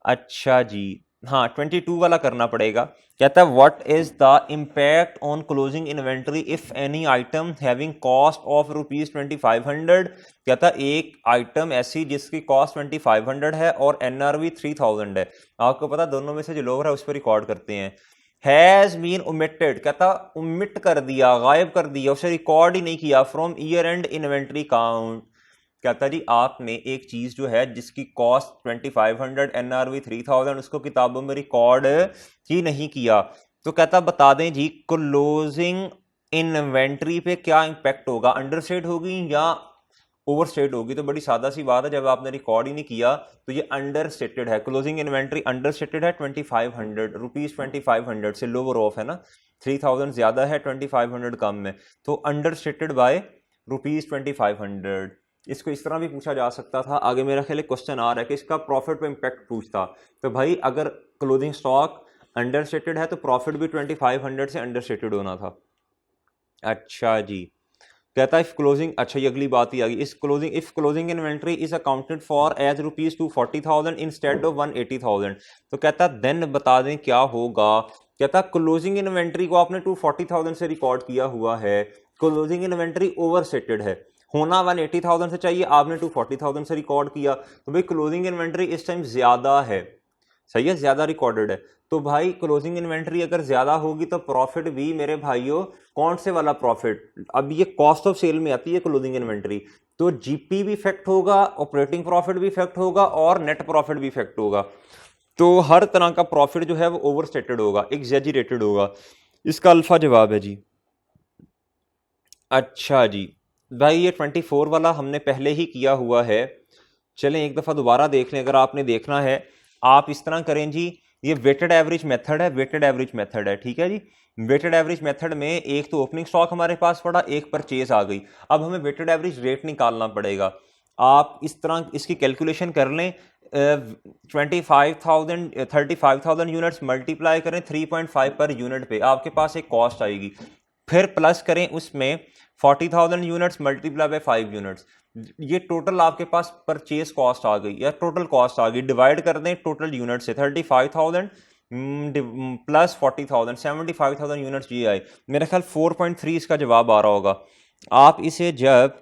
अच्छा जी, हाँ 22 वाला करना पड़ेगा। कहता है what is the impact on closing inventory if any item having cost of ₹2500। कहता है एक आइटम ऐसी जिसकी कॉस्ट 2500 है और एनआरवी 3000 है। आपको पता दोनों में से जो लोअर है उस पर रिकॉर्ड करते हैं। हैज बीन ओमिटेड, कहता ओमिट कर दिया, गायब कर दिया, उसे रिकॉर्ड ही नहीं किया from year end inventory count. कहता जी आपने एक चीज जो है जिसकी कॉस्ट 2500 एनआरवी 3000 उसको किताबों में रिकॉर्ड ही नहीं किया। तो कहता बता दें जी क्लोजिंग इन्वेंट्री पे क्या इंपैक्ट होगा, अंडरस्टेट होगी या ओवरस्टेट होगी। तो बड़ी सादा सी बात है, जब आपने रिकॉर्ड ही नहीं किया तो ये अंडरस्टेटेड है। क्लोजिंग इन्वेंट्री अंडरस्टेटेड है 2500 रुपीज, 2500 से लोअर ऑफ है ना, 3000 ज्यादा है 2500 कम है, तो अंडरस्टेटेड बाय ₹2500। इसको इस तरह भी पूछा जा सकता था। आगे मेरा ख्याल क्वेश्चन आ रहा है कि इसका प्रॉफिट पे इंपैक्ट पूछता, तो भाई अगर क्लोजिंग स्टॉक अंडरस्टेटेड है तो प्रॉफिट भी 2500 से अंडरस्टेटेड होना था। अच्छा जी, कहता है इफ क्लोजिंग, अच्छा ये अगली बात ही आ गई, if closing inventory is accounted for as ₹240,000 instead of 180,000। तो कहता देन बता दें क्या होगा। कहता क्लोजिंग इन्वेंट्री को आपने 240,000 से रिकॉर्ड किया हुआ है, क्लोजिंग इन्वेंट्री ओवरस्टेटेड है, होना 180,000 से चाहिए, आपने 240,000 से रिकॉर्ड किया, तो भाई क्लोजिंग इन्वेंट्री इस टाइम ज्यादा है, सही है, ज्यादा रिकॉर्डेड है। तो भाई क्लोजिंग इन्वेंट्री अगर ज्यादा होगी तो प्रॉफिट भी मेरे भाइयों कौन से वाला प्रॉफिट, अब ये कॉस्ट ऑफ सेल में आती है क्लोजिंग इन्वेंट्री, तो जीपी भी इफेक्ट होगा, ऑपरेटिंग प्रॉफिट भी इफेक्ट होगा और नेट प्रॉफिट भी इफेक्ट होगा। तो हर तरह का प्रॉफिट जो है वो ओवरस्टेटेड होगा, एग्जैजरेटेड होगा। इसका अल्फा जवाब है जी। अच्छा जी भाई, ये 24 वाला हमने पहले ही किया हुआ है, चलें एक दफ़ा दोबारा देख लें। अगर आपने देखना है आप इस तरह करें जी, ये वेटेड एवरेज मेथड है, वेटेड एवरेज मेथड है, ठीक है जी। वेटेड एवरेज मेथड में एक तो ओपनिंग स्टॉक हमारे पास पड़ा, एक परचेज आ गई, अब हमें वेटेड एवरेज रेट निकालना पड़ेगा। आप इस तरह इसकी कैलकुलेशन कर लें, 35,000 यूनिट्स मल्टीप्लाई करें 3.5 पर यूनिट पे, आपके पास एक कॉस्ट आएगी, फिर प्लस करें उसमें 40,000 यूनिट्स मल्टीप्लाई बाय 5 यूनिट्स, ये टोटल आपके पास परचेज कॉस्ट आ गई या टोटल कॉस्ट आ गई, डिवाइड कर दें टोटल यूनिट से 35,000 प्लस 40,000 75,000 यूनिट्स GI। मेरा ख्याल 4.3 इसका जवाब आ रहा होगा। आप इसे जब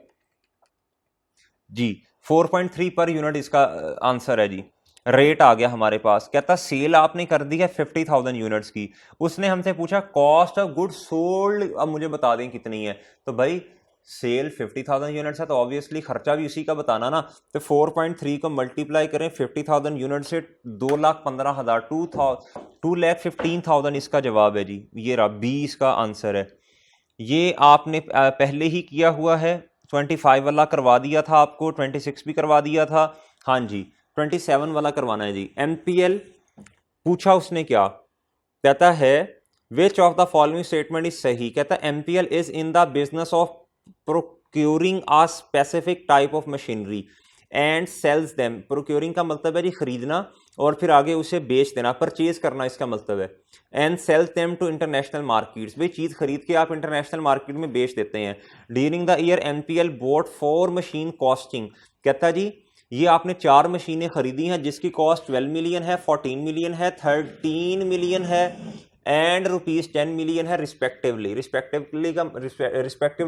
जी 4.3 पर यूनिट इसका आंसर है जी। रेट आ गया हमारे पास। कहता सेल आपने कर दी है 50,000 यूनिट्स की। उसने हमसे पूछा कॉस्ट ऑफ गुड सोल्ड अब मुझे बता दें कितनी है। तो भाई सेल 50,000 यूनिट्स है तो ऑब्वियसली खर्चा भी उसी का बताना ना। तो 4.3 को मल्टीप्लाई करें 50,000 यूनिट से 2,15,000 2,15,000 इसका जवाब है जी। ये रहा बी इसका आंसर है। ये आपने पहले ही किया हुआ है। 25 वाला करवा दिया था आपको, 26 भी करवा दिया था। हाँ जी 27 वाला करवाना है जी। MPL पूछा उसने क्या, कहता है which of the following statement is सही। कहता है MPL is in the business of procuring a specific type of machinery and sells them. Procuring का मतलब है जी खरीदना और फिर आगे उसे बेच देना, परचेज करना इसका मतलब है। And sells them to international markets, भाई चीज़ खरीद के आप इंटरनेशनल मार्केट में बेच देते हैं। During the year MPL boat 4 machine costing. कहता जी ये आपने 4 मशीनें खरीदी हैं जिसकी कॉस्ट 12 मिलियन है, 14 मिलियन है, 13 मिलियन है एंड ₹10 मिलियन है रिस्पेक्टिवली। रिस्पेक्टिवली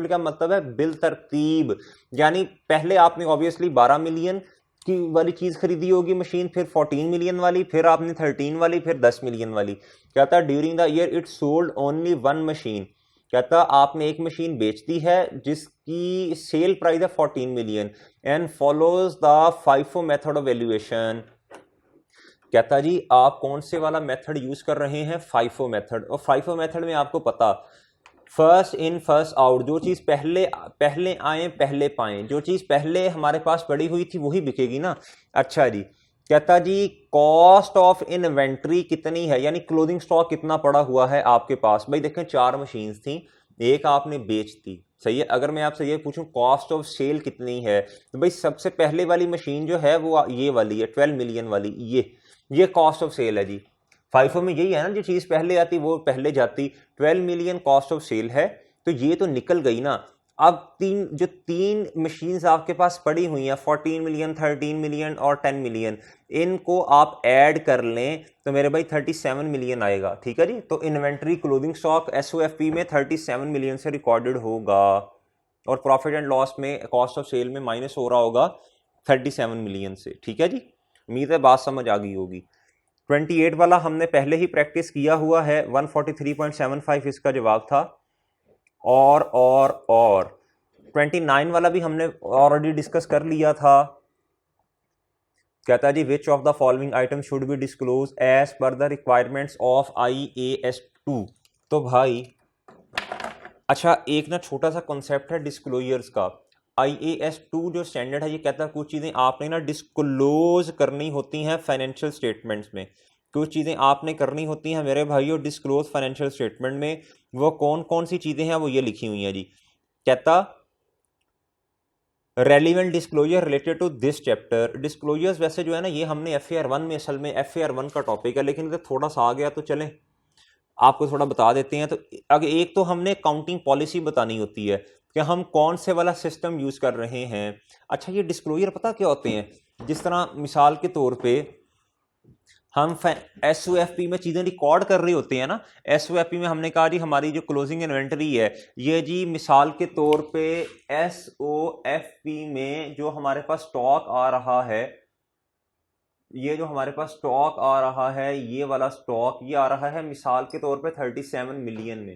का मतलब है बिल तरतीब, यानी पहले आपने ऑब्वियसली 12 मिलियन की वाली चीज खरीदी होगी मशीन, फिर 14 मिलियन वाली, फिर आपने 13 वाली, फिर 10 मिलियन वाली। कहता during the year it sold only 1 machine. कहता आपने एक मशीन बेच दी है जिसकी सेल प्राइस है 14 million and follows the FIFO method of valuation. कहता जी आप कौन से वाला मेथड यूज कर रहे हैं, FIFO मेथड। और FIFO मेथड में आपको पता फर्स्ट इन फर्स्ट आउट, जो चीज पहले आए पहले पाएं, जो चीज पहले हमारे पास पड़ी हुई थी वही बिकेगी ना। अच्छा जी कहता जी कॉस्ट ऑफ इन्वेंट्री कितनी है, यानी क्लोथिंग स्टॉक कितना पड़ा हुआ है आपके पास। भाई देखें 4 मशीन्स थी, एक आपने बेच दी, सही है। अगर मैं आपसे ये पूछूं कॉस्ट ऑफ सेल कितनी है, तो भाई सबसे पहले वाली मशीन जो है वो ये वाली है 12 मिलियन वाली, ये कॉस्ट ऑफ सेल है जी। FIFO में यही है ना, जो चीज पहले आती वो पहले जाती। 12 मिलियन कॉस्ट ऑफ सेल है, तो ये तो निकल गई ना। अब तीन मशीन्स आपके पास पड़ी हुई हैं 14 मिलियन, 13 मिलियन और 10 मिलियन, इनको आप ऐड कर लें तो मेरे भाई 37 मिलियन आएगा। ठीक है जी। तो इन्वेंट्री क्लोथिंग स्टॉक SOFP में 37 मिलियन से रिकॉर्डेड होगा और प्रॉफिट एंड लॉस में कॉस्ट ऑफ सेल में माइनस हो रहा होगा 37 मिलियन से। ठीक है जी, उम्मीद है बात समझ आ गई होगी। 28 वाला हमने पहले ही प्रैक्टिस किया हुआ है, 143.75 इसका जवाब था। और 29 वाला भी हमने ऑलरेडी डिस्कस कर लिया था। कहता है जी which of the following item should be disclose as per the requirements of IAS 2। तो भाई अच्छा एक ना छोटा सा कॉन्सेप्ट है डिस्क्लोजर्स का। IAS 2 जो स्टैंडर्ड है ये कहता है कुछ चीज़ें आपने ना डिस्क्लोज करनी होती हैं फाइनेंशियल स्टेटमेंट्स में। कुछ चीज़ें आपने करनी होती हैं मेरे भाइयों डिस्क्लोज फाइनेंशियल स्टेटमेंट में। वो कौन कौन सी चीज़ें हैं वो ये लिखी हुई हैं जी। कहता relevant disclosure related to this chapter. Disclosures वैसे जो है ना ये हमने FAR 1 में, असल में FAR 1 का टॉपिक है, लेकिन इधर थोड़ा सा आ गया तो चलें आपको थोड़ा बता देते हैं। तो अगर एक तो हमने काउंटिंग पॉलिसी बतानी होती है कि हम कौन से वाला सिस्टम यूज कर रहे हैं। अच्छा ये डिस्क्लोजर पता क्या होते हैं, जिस तरह मिसाल के तौर पे हम SOFP में चीज़ें रिकॉर्ड कर रहे होते हैं ना। SOFP में हमने कहा जी हमारी जो क्लोजिंग इन्वेंटरी है ये जी मिसाल के तौर पे SOFP में जो हमारे पास स्टॉक आ रहा है, ये जो हमारे पास स्टॉक आ रहा है ये वाला स्टॉक ये आ रहा है मिसाल के तौर पे 37 मिलियन में।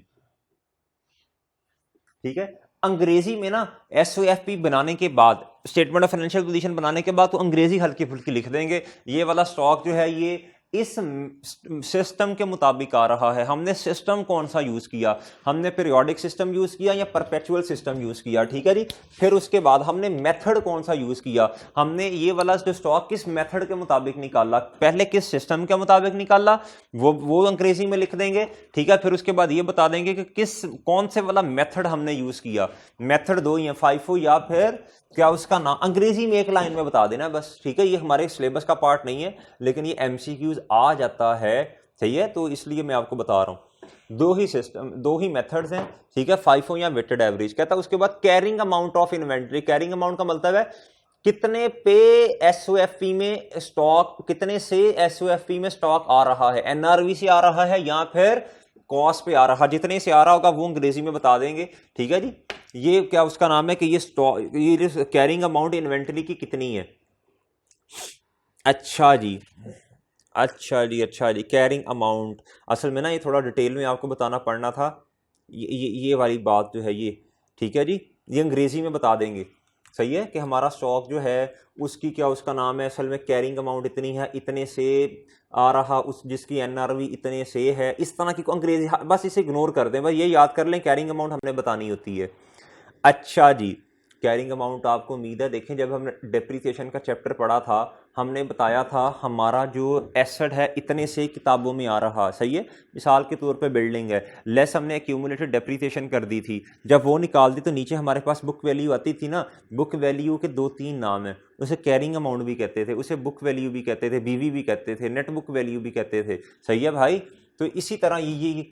ठीक है। अंग्रेजी में ना SOFP बनाने के बाद, स्टेटमेंट ऑफ फाइनेंशियल पोजीशन बनाने के बाद तो अंग्रेजी हल्की फुल्की लिख देंगे। ये वाला स्टॉक जो है ये इस सिस्टम के मुताबिक आ रहा है। हमने सिस्टम कौन सा यूज किया, हमने पीरियोडिक सिस्टम यूज किया या परपेचुअल सिस्टम यूज किया। ठीक है जी। फिर उसके बाद हमने मेथड कौन सा यूज किया, हमने ये वाला जो स्टॉक किस मेथड के मुताबिक निकाला, पहले किस सिस्टम के मुताबिक निकाला वो अंग्रेजी में लिख देंगे। ठीक है। फिर उसके बाद ये बता देंगे कि कौन से वाला मेथड हमने यूज किया। मेथड 2 या FIFO या फिर क्या उसका नाम, अंग्रेजी में एक लाइन में बता देना बस। ठीक है। ये हमारे सिलेबस का पार्ट नहीं है लेकिन ये MCQs आ जाता है, सही है। तो इसलिए मैं आपको बता रहा हूं 2 ही सिस्टम 2 ही मेथड्स हैं। ठीक है। FIFO या वेटेड एवरेज। कहता है उसके बाद carrying amount of inventory. Carrying amount का मतलब है कितने पे एसओएफपी में स्टॉक, कितने से एसओएफपी में स्टॉक आ रहा है, एनआरवी से आ रहा है या फिर कॉस्ट पे आ रहा है, जितने से आ रहा होगा वो अंग्रेजी में बता देंगे। ठीक है जी, ये क्या उसका नाम है कि ये स्टॉक, ये कैरिंग अमाउंट इन्वेंटरी की कितनी है। अच्छा जी, अच्छा जी, कैरिंग अमाउंट, असल में ना ये थोड़ा डिटेल में आपको बताना पड़ना था, ये वाली बात जो है ये। ठीक है जी, ये अंग्रेजी में बता देंगे। सही है कि हमारा स्टॉक जो है उसकी क्या उसका नाम है, असल में कैरिंग अमाउंट इतनी है, इतने से आ रहा, उस जिसकी एनआरवी इतने से है, इस तरह की अंग्रेजी, बस इसे इग्नोर कर दें, बस ये याद कर लें कैरिंग अमाउंट हमने बतानी होती है। अच्छा जी, कैरिंग अमाउंट आपको उम्मीद है, देखें जब हमने डेप्रिसिएशन का चैप्टर पढ़ा था हमने बताया था हमारा जो एसेट है इतने से किताबों में आ रहा। सही है, मिसाल के तौर पे बिल्डिंग है, लेस हमने एक्यूमुलेटेड डेप्रिसिएशन कर दी थी, जब वो निकाल दी तो नीचे हमारे पास बुक वैल्यू आती थी ना। बुक वैल्यू के 2-3 नाम है, उसे कैरिंग अमाउंट भी कहते थे, उसे बुक वैल्यू भी कहते थे, बीवी भी कहते थे, नेट बुक वैल्यू भी कहते थे। सही है भाई, तो इसी तरह ये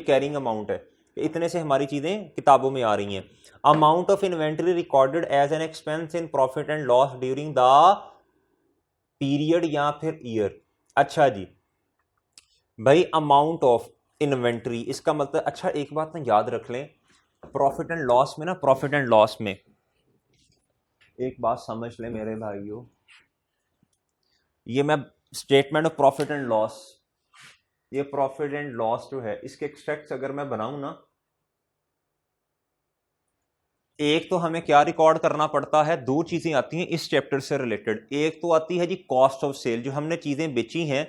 कैरिंग अमाउंट है, इतने से हमारी चीज़ें किताबों में आ रही हैं। Amount of inventory recorded as an expense in profit and loss during the period या फिर ईयर। अच्छा जी भाई, अमाउंट ऑफ इन्वेंट्री इसका मतलब, अच्छा एक बात ना याद रख लें, प्रॉफिट एंड लॉस में ना, प्रॉफिट एंड लॉस में एक बात समझ लें मेरे भाइयों, ये मैं statement of profit and loss, ये प्रॉफिट एंड लॉस जो है इसके एक्सट्रैक्ट्स अगर मैं बनाऊं ना, एक तो हमें क्या रिकॉर्ड करना पड़ता है, दो चीजें आती हैं इस चैप्टर से रिलेटेड। एक तो आती है जी कॉस्ट ऑफ सेल, जो हमने चीजें बेची हैं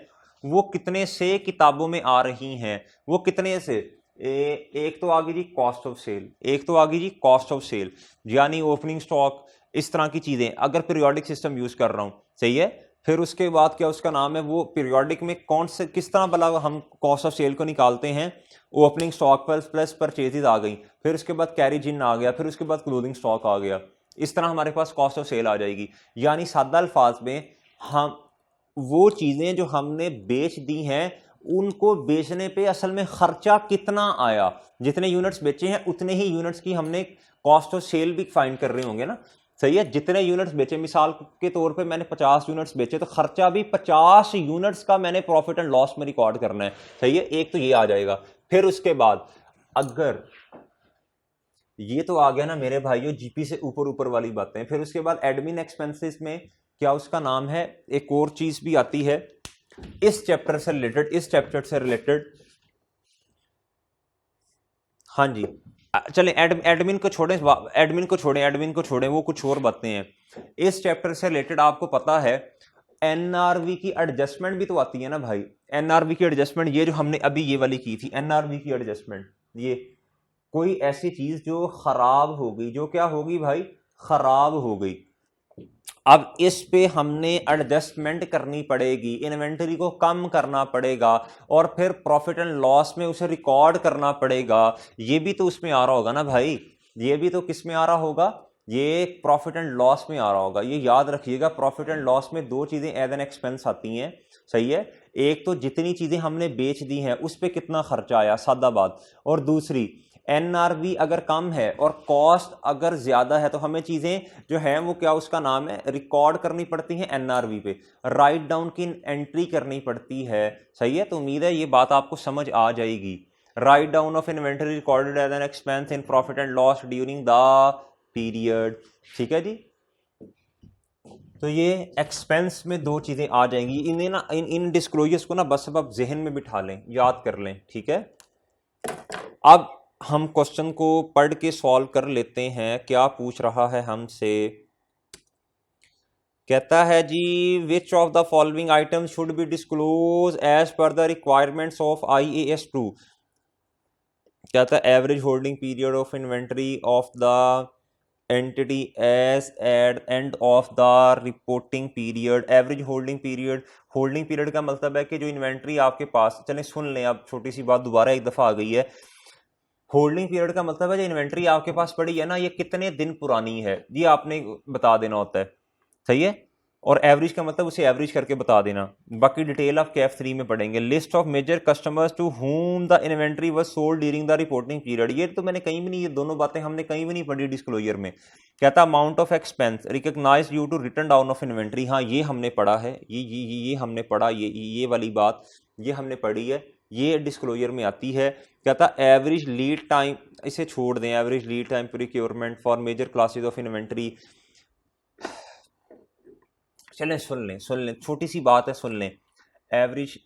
वो कितने से किताबों में आ रही हैं, वो कितने से, एक तो आ गई जी कॉस्ट ऑफ सेल, एक तो आ गई जी कॉस्ट ऑफ सेल, यानी ओपनिंग स्टॉक, इस तरह की चीजें अगर पीरियोडिक सिस्टम यूज कर रहा हूं। सही है, फिर उसके बाद क्या उसका नाम है, वो पीरियोडिक में कौन से किस तरह भला हम कॉस्ट ऑफ सेल को निकालते हैं, ओपनिंग स्टॉक प्लस परचेजेज आ गई, फिर उसके बाद कैरेज इन आ गया, फिर उसके बाद क्लोजिंग स्टॉक आ गया, इस तरह हमारे पास कॉस्ट ऑफ सेल आ जाएगी। यानी सादा अल्फाज में हम वो चीज़ें जो हमने बेच दी हैं उनको बेचने पे असल में खर्चा कितना आया, जितने यूनिट्स बेचे हैं उतने ही यूनिट्स की हमने कॉस्ट ऑफ सेल भी फाइंड कर रहे होंगे ना। सही है, जितने यूनिट्स बेचे, मिसाल के तौर पे मैंने 50 यूनिट्स बेचे तो खर्चा भी 50 यूनिट्स का मैंने प्रॉफिट एंड लॉस में रिकॉर्ड करना है। सही है, एक तो ये आ जाएगा। फिर उसके बाद अगर ये तो आ गया ना मेरे भाइयों जीपी से ऊपर ऊपर वाली बातें, फिर उसके बाद एडमिन एक्सपेंसेस में क्या उसका नाम है, एक और चीज भी आती है इस चैप्टर से रिलेटेड, इस चैप्टर से रिलेटेड। हाँ जी, चलें एडमिन को छोड़ें, एडमिन को छोड़ें, वो कुछ और बातें हैं। इस चैप्टर से रिलेटेड आपको पता है एनआरवी की एडजस्टमेंट भी तो आती है ना भाई, एनआरवी की एडजस्टमेंट, ये जो हमने अभी ये वाली की थी एनआरवी की एडजस्टमेंट, ये कोई ऐसी चीज जो खराब हो गई, जो क्या होगी भाई, खराब हो गई, अब इस पे हमने एडजस्टमेंट करनी पड़ेगी, इन्वेंटरी को कम करना पड़ेगा और फिर प्रॉफिट एंड लॉस में उसे रिकॉर्ड करना पड़ेगा। ये भी तो उसमें आ रहा होगा ना भाई, ये भी तो किस में आ रहा होगा, ये प्रॉफिट एंड लॉस में आ रहा होगा। ये याद रखिएगा, प्रॉफिट एंड लॉस में दो चीजें एज एन एक्सपेंस आती हैं। सही है, एक तो जितनी चीजें हमने बेच दी हैं उस पर कितना खर्चा आया, सादा बात, और दूसरी एनआरवी अगर कम है और कॉस्ट अगर ज्यादा है तो हमें चीजें जो है वो क्या उसका नाम है रिकॉर्ड करनी पड़ती हैं एनआरवी पे, राइट डाउन की एंट्री करनी पड़ती है। सही है, तो उम्मीद है ये बात आपको समझ आ जाएगी। Write down of inventory recorded as an expense in profit and loss during the period. ठीक है जी, तो ये एक्सपेंस में दो चीजें आ जाएंगी, इन्हें ना इन डिस्क्लोजर्स को ना बस अब आप जहन में बिठा लें, याद कर लें। ठीक है, अब हम क्वेश्चन को पढ़ के सॉल्व कर लेते हैं। क्या पूछ रहा है हमसे, कहता है जी which of the following item should be disclose as per the requirements of IAS 2। कहता है average holding period of inventory of the entity as at end of the reporting period. Average holding period, holding period का मतलब है कि जो inventory आपके पास, चलें सुन लें, अब छोटी सी बात दोबारा एक दफा आ गई है। होल्डिंग पीरियड का मतलब है जो इन्वेंट्री आपके पास पड़ी है ना, ये कितने दिन पुरानी है, ये आपने बता देना होता है। सही है, और एवरेज का मतलब उसे एवरेज करके बता देना। बाकी डिटेल आप कैफ 3 में पढ़ेंगे। List of major customers to whom the inventory was sold during the reporting period, ये तो मैंने कहीं भी नहीं, ये दोनों बातें हमने कहीं भी नहीं पढ़ी डिस्क्लोजर में। कहता amount of expense recognise due to return down of inventory, हाँ ये हमने पढ़ा है, ये हमने पढ़ा, ये वाली बात ये हमने पढ़ी है, ये डिस्क्लोजर में आती है। कहता एवरेज लीड टाइम, इसे छोड़ दें, average lead time procurement for major classes of inventory. चलें सुन लें, छोटी सी बात है, सुन लें। एवरेज,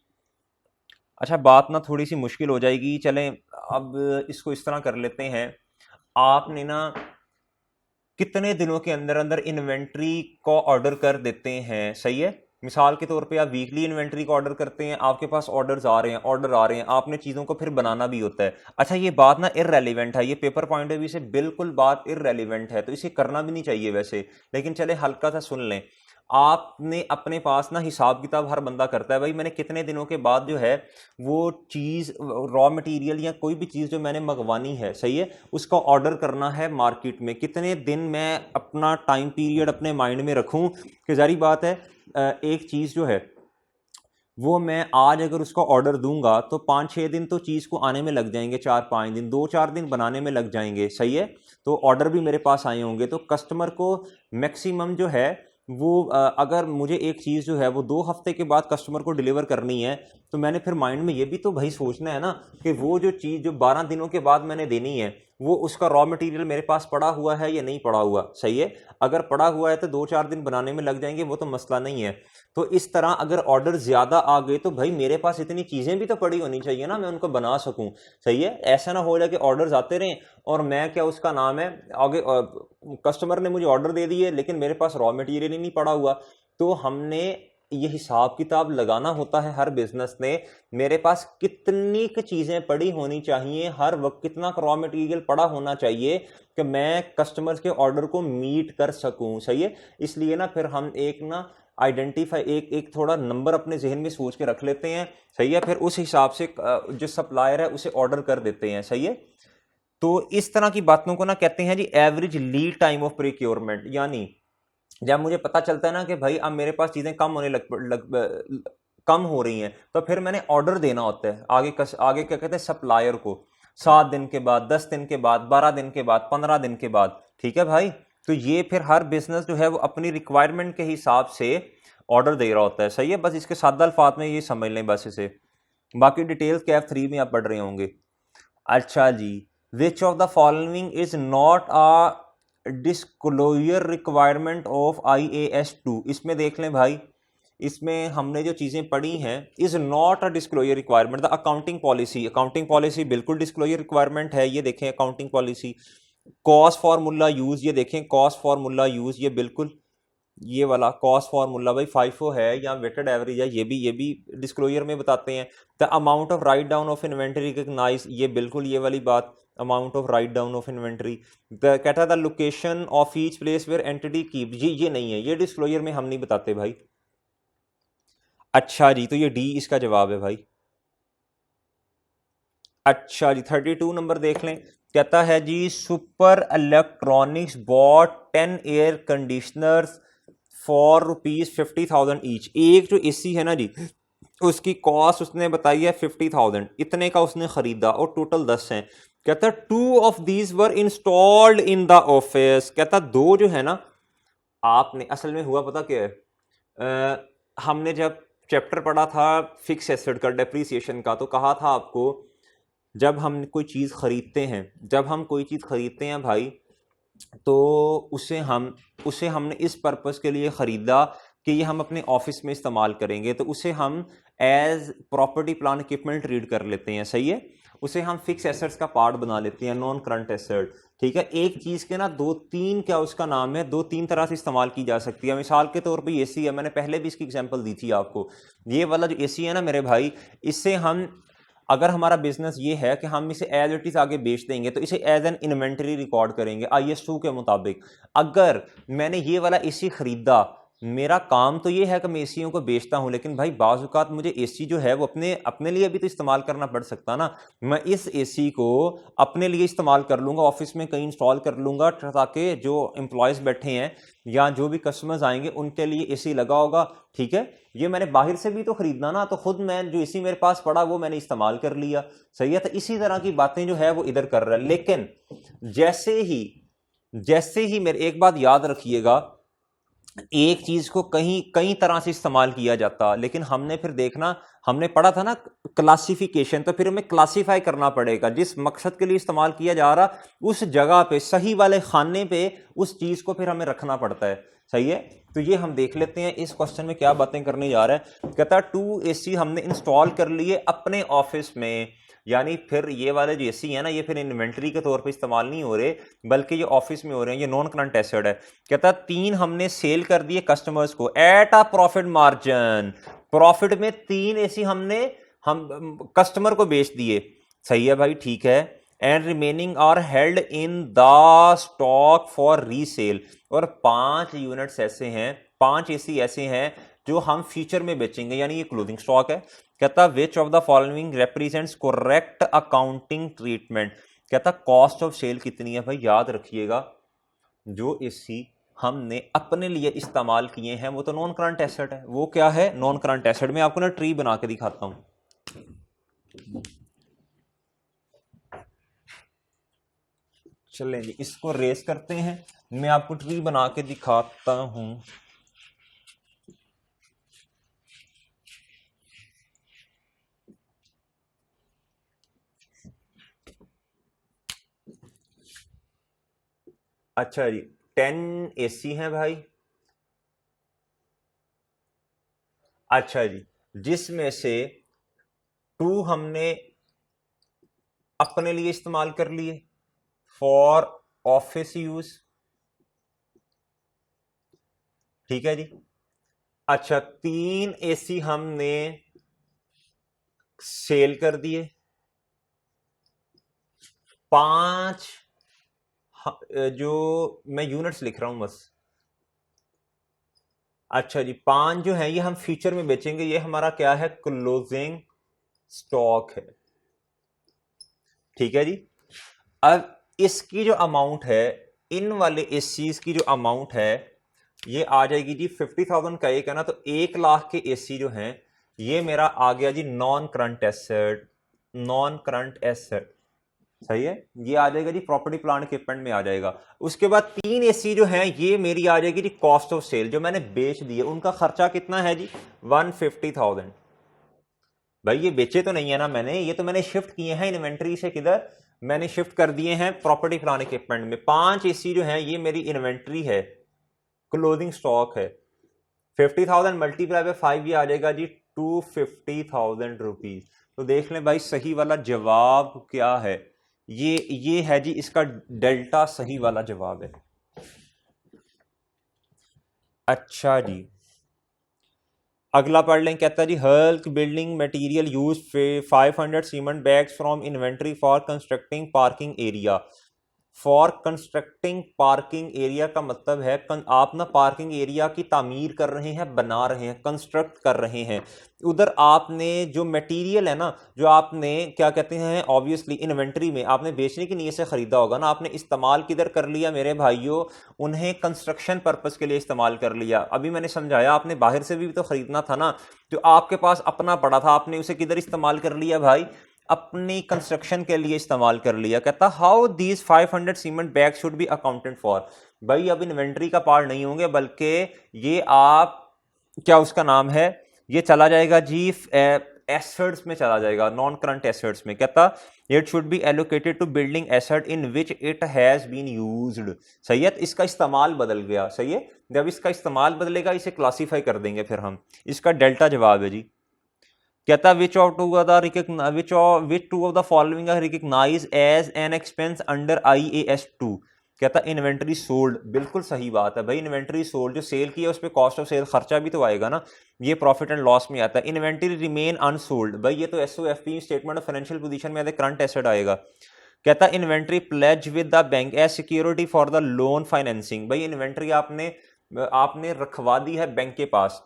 अच्छा बात ना थोड़ी सी मुश्किल हो जाएगी, चलें अब इसको इस तरह कर लेते हैं। आपने ना कितने दिनों के अंदर अंदर इन्वेंट्री को ऑर्डर कर देते हैं, सही है। मिसाल के तौर पे आप वीकली इन्वेंट्री को ऑर्डर करते हैं, आपके पास ऑर्डर आ रहे हैं, आपने चीज़ों को फिर बनाना भी होता है। अच्छा ये बात ना इररेलेवेंट है, ये पेपर पॉइंट ऑफ व्यू से बिल्कुल बात इररेलेवेंट है, तो इसे करना भी नहीं चाहिए वैसे, लेकिन चले हल्का सा सुन लें। आपने अपने पास ना हिसाब किताब हर बंदा करता है, भाई मैंने कितने दिनों के बाद जो है वो चीज़ रॉ मटेरियल या कोई भी चीज़ जो मैंने मंगवानी है, सही है, उसका ऑर्डर करना है मार्केट में, कितने दिन मैं अपना टाइम पीरियड अपने माइंड में रखूं कि जारी बात है एक चीज़ जो है वो मैं आज अगर उसका ऑर्डर दूंगा तो 5-6 दिन तो चीज़ को आने में लग जाएंगे, 4-5 दिन, 2-4 दिन बनाने में लग जाएंगे, सही है। तो ऑर्डर भी मेरे पास आए होंगे, तो कस्टमर को मैक्सिमम जो है वो अगर मुझे एक चीज़ जो है वो 2 हफ्ते के बाद कस्टमर को डिलीवर करनी है, तो मैंने फिर माइंड में ये भी तो भाई सोचना है ना कि वो जो चीज़ जो 12 दिनों के बाद मैंने देनी है वो उसका रॉ मटेरियल मेरे पास पड़ा हुआ है या नहीं पड़ा हुआ, सही है। अगर पड़ा हुआ है तो 2-4 दिन बनाने में लग जाएंगे, वो तो मसला नहीं है। तो इस तरह अगर ऑर्डर ज़्यादा आ गए तो भाई मेरे पास इतनी चीज़ें भी तो पड़ी होनी चाहिए ना, मैं उनको बना सकूं, सही है। ऐसा ना हो जाए कि ऑर्डर्स आते रहें और मैं क्या उसका नाम है आगे कस्टमर ने मुझे ऑर्डर दे दिए लेकिन मेरे पास रॉ मटेरियल ही नहीं पड़ा हुआ। तो हमने ये हिसाब किताब लगाना होता है हर बिजनेस ने, मेरे पास कितनी चीज़ें पड़ी होनी चाहिए हर वक्त, कितना रॉ मटेरियल पड़ा होना चाहिए कि मैं कस्टमर्स के ऑर्डर को मीट कर सकूं, सही है। इसलिए ना फिर हम एक ना आइडेंटिफाई एक थोड़ा नंबर अपने जहन में सोच के रख लेते हैं, सही है, फिर उस हिसाब से जो सप्लायर है उसे ऑर्डर कर देते हैं, सही है। तो इस तरह की बातों को ना कहते हैं जी average lead time of procurement. यानी जब मुझे पता चलता है ना कि भाई अब मेरे पास चीज़ें कम होने कम हो रही हैं, तो फिर मैंने ऑर्डर देना होता है आगे क्या कहते हैं सप्लायर को, 7 दिन के बाद, 10 दिन के बाद, 12 दिन के बाद, 15 दिन के बाद, ठीक है भाई। तो ये फिर हर बिजनेस जो है वो अपनी रिक्वायरमेंट के हिसाब से ऑर्डर दे रहा होता है, सही है। बस इसके सादा अल्फाज में ये समझ लें बस इसे, बाकी डिटेल्स कैफ 3 में आप पढ़ रहे होंगे। अच्छा जी, which of the following is not a disclosure requirement of IAS 2, इसमें देख लें भाई, इसमें हमने जो चीज़ें पढ़ी हैं is not a disclosure requirement. The accounting policy बिल्कुल डिस्क्लोजर रिक्वायरमेंट है, ये देखें accounting policy. Cost formula use, ये देखें कॉस्ट फार्मूला यूज, ये बिल्कुल ये वाला कॉस्ट फार्मूला भाई फाइफो है या वेटेड एवरेज है, ये भी डिस्क्लोजर में बताते हैं। The amount of write down of inventory recognise, ये बिल्कुल ये वाली बात, amount of write down of inventory. कहता है the location of each place where entity keep, ये नहीं है, ये डिस्क्लोजर में हम नहीं बताते भाई। अच्छा जी, तो ये डी इसका जवाब है भाई। अच्छा जी, 32 नंबर देख लें। कहता है जी super electronics bought 10 air conditioners for ₹50,000 each. एक जो एसी है ना जी उसकी कॉस्ट उसने बताई है 50,000, इतने का उसने खरीदा और टोटल 10 हैं। कहता 2 of these were installed in the office, कहता 2 जो है ना आपने, असल में हुआ पता क्या है, हमने जब चैप्टर पढ़ा था फिक्स एसेट का डेप्रीसिएशन का, तो कहा था आपको जब हम कोई चीज़ खरीदते हैं भाई, तो उसे हमने इस पर्पस के लिए ख़रीदा कि ये हम अपने ऑफिस में इस्तेमाल करेंगे, तो उसे हम as property plan equipment treat कर लेते हैं, सही है। उसे हम फिक्स एसेट्स का पार्ट बना लेते हैं, नॉन करंट एसेट, ठीक है। एक चीज़ के ना 2-3 क्या उसका नाम है 2-3 तरह से इस्तेमाल की जा सकती है। मिसाल के तौर पे एसी है, मैंने पहले भी इसकी एग्जांपल दी थी आपको। ये वाला जो एसी है ना मेरे भाई, इससे हम अगर हमारा बिजनेस ये है कि हम इसे एज इट इज़ आगे बेच देंगे तो इसे एज एन इन्वेंटरी रिकॉर्ड करेंगे IS 2 के मुताबिक। अगर मैंने ये वाला एसी खरीदा मेरा काम तो ये है कि मैं एसीयों को बेचता हूं, लेकिन भाई बाज़ औक़ात मुझे एसी जो है वो अपने अपने लिए भी तो इस्तेमाल करना पड़ सकता ना। मैं इस एसी को अपने लिए इस्तेमाल कर लूंगा, ऑफिस में कहीं इंस्टॉल कर लूंगा, ताकि जो एम्प्लॉयज़ बैठे हैं या जो भी कस्टमर्स आएंगे उनके लिए एसी लगा होगा। ठीक है, ये मैंने बाहर से भी तो खरीदना ना, तो खुद मैं जो एसी मेरे पास पड़ा वो मैंने इस्तेमाल कर लिया। सही है, तो इसी तरह की बातें जो है वो इधर कर रहा है। लेकिन जैसे ही मेरे एक बात याद रखिएगा, एक चीज को कहीं कई तरह से इस्तेमाल किया जाता, लेकिन हमने फिर देखना, हमने पढ़ा था ना क्लासिफिकेशन, तो फिर हमें क्लासिफाई करना पड़ेगा। जिस मकसद के लिए इस्तेमाल किया जा रहा उस जगह पे, सही वाले खाने पे उस चीज को फिर हमें रखना पड़ता है। सही है, तो ये हम देख लेते हैं इस क्वेश्चन में क्या बातें करने जा रहा है। कहता है 2 एसी हमने इंस्टॉल कर लिए अपने ऑफिस में, यानी फिर ये वाले जो एसी है ना, ये फिर इन्वेंट्री के तौर पे इस्तेमाल नहीं हो रहे, बल्कि ये ऑफिस में हो रहे हैं, ये नॉन करंट एसेट है। कहता 3 हमने सेल कर दिए कस्टमर्स को at a profit margin, profit में 3 एसी हम कस्टमर को बेच दिए। सही है भाई, ठीक है। And remaining are held in the stock for resale, और 5 यूनिट्स ऐसे हैं, 5 एसी ऐसे हैं जो हम फ्यूचर में बेचेंगे, यानी ये क्लोजिंग स्टॉक है। कहता which of the following represents correct accounting treatment. कहता कॉस्ट ऑफ सेल कितनी है भाई, याद रखिएगा जो एसी हमने अपने लिए इस्तेमाल किए हैं वो तो नॉन करंट एसेट है। वो क्या है, नॉन करंट एसेट। में आपको ना ट्री बना के दिखाता हूं, चलें जी, इसको रेस करते हैं, मैं आपको ट्री बना के दिखाता हूं। अच्छा जी, 10 एसी हैं भाई। अच्छा जी, जिसमें से 2 हमने अपने लिए इस्तेमाल कर लिए फॉर ऑफिस यूज। ठीक है जी। अच्छा, 3 एसी हमने सेल कर दिए, 5 जो मैं यूनिट्स लिख रहा हूं बस। अच्छा जी, 5 जो है ये हम फ्यूचर में बेचेंगे, ये हमारा क्या है, क्लोजिंग स्टॉक है। ठीक है जी। अब इसकी जो अमाउंट है, इन वाले इस चीज की जो अमाउंट है ये आ जाएगी जी 50,000 का एक है ना, तो 1 लाख के एसी जो हैं ये मेरा आ गया जी non current asset, non current asset. सही है, ये आ जाएगा जी प्रॉपर्टी प्लांट इक्विपमेंट में आ जाएगा। उसके बाद 3 एसी जो हैं ये मेरी आ जाएगी जी कॉस्ट ऑफ सेल, जो मैंने बेच दिए उनका खर्चा कितना है जी 150,000। भाई ये बेचे तो नहीं है ना मैंने, ये तो मैंने शिफ्ट किए हैं इन्वेंट्री से, किधर मैंने शिफ्ट कर दिए हैं प्रॉपर्टी प्लांट इक्विपमेंट में। 5 एसी जो है ये मेरी इन्वेंट्री है, क्लोजिंग स्टॉक है। 50,000 मल्टीप्लाई बाय 5 ये आ जाएगा जी 250,000 रुपीज। तो देख लें भाई सही वाला जवाब क्या है, ये है जी इसका डेल्टा, सही वाला जवाब है। अच्छा जी, अगला पढ़ लें। कहता है जी Hulk building material use 500 cement bags from inventory for constructing parking area. For constructing parking area का मतलब है आप ना पार्किंग एरिया की तामीर कर रहे हैं, बना रहे हैं, कंस्ट्रक्ट कर रहे हैं। उधर आपने जो मटेरियल है ना, जो आपने क्या कहते हैं ऑब्वियसली इन्वेंट्री में आपने बेचने की नीयत से खरीदा होगा ना, आपने इस्तेमाल किधर कर लिया मेरे भाइयों, उन्हें कंस्ट्रक्शन पर्पस के लिए इस्तेमाल कर लिया। अभी मैंने समझाया आपने बाहर से भी तो खरीदना था ना, जो आपके पास अपना पड़ा था आपने उसे किधर इस्तेमाल कर लिया भाई, अपनी कंस्ट्रक्शन के लिए इस्तेमाल कर लिया। कहता how these 500 cement bag should be accounted for. भाई अब इन्वेंट्री का पार्ट नहीं होंगे, बल्कि ये आप क्या उसका नाम है, ये चला जाएगा जी एसेट्स में चला जाएगा, नॉन करंट एसेट्स में। कहता it should be allocated to building asset in which it has been used. सही है, इसका इस्तेमाल बदल गया। सही है, जब इसका इस्तेमाल बदलेगा इसे क्लासीफाई कर देंगे फिर हम। इसका डेल्टा जवाब है जी। कहता which two of the following are recognise as an expense under IAS 2। कहता इन्वेंट्री सोल्ड, बिल्कुल सही बात है भाई, इन्वेंट्री सोल्ड जो सेल की है उस पर कॉस्ट ऑफ सेल खर्चा भी तो आएगा ना, ये प्रॉफिट एंड लॉस में आता है। इन्वेंट्री रिमेन अनसोल्ड, भाई ये तो SOFP statement of financial position में आता है, करंट एसेट आएगा। कहता inventory pledge with the bank as security for the loan financing. भाई इन्वेंट्री आपने आपने रखवा दी है बैंक के पास,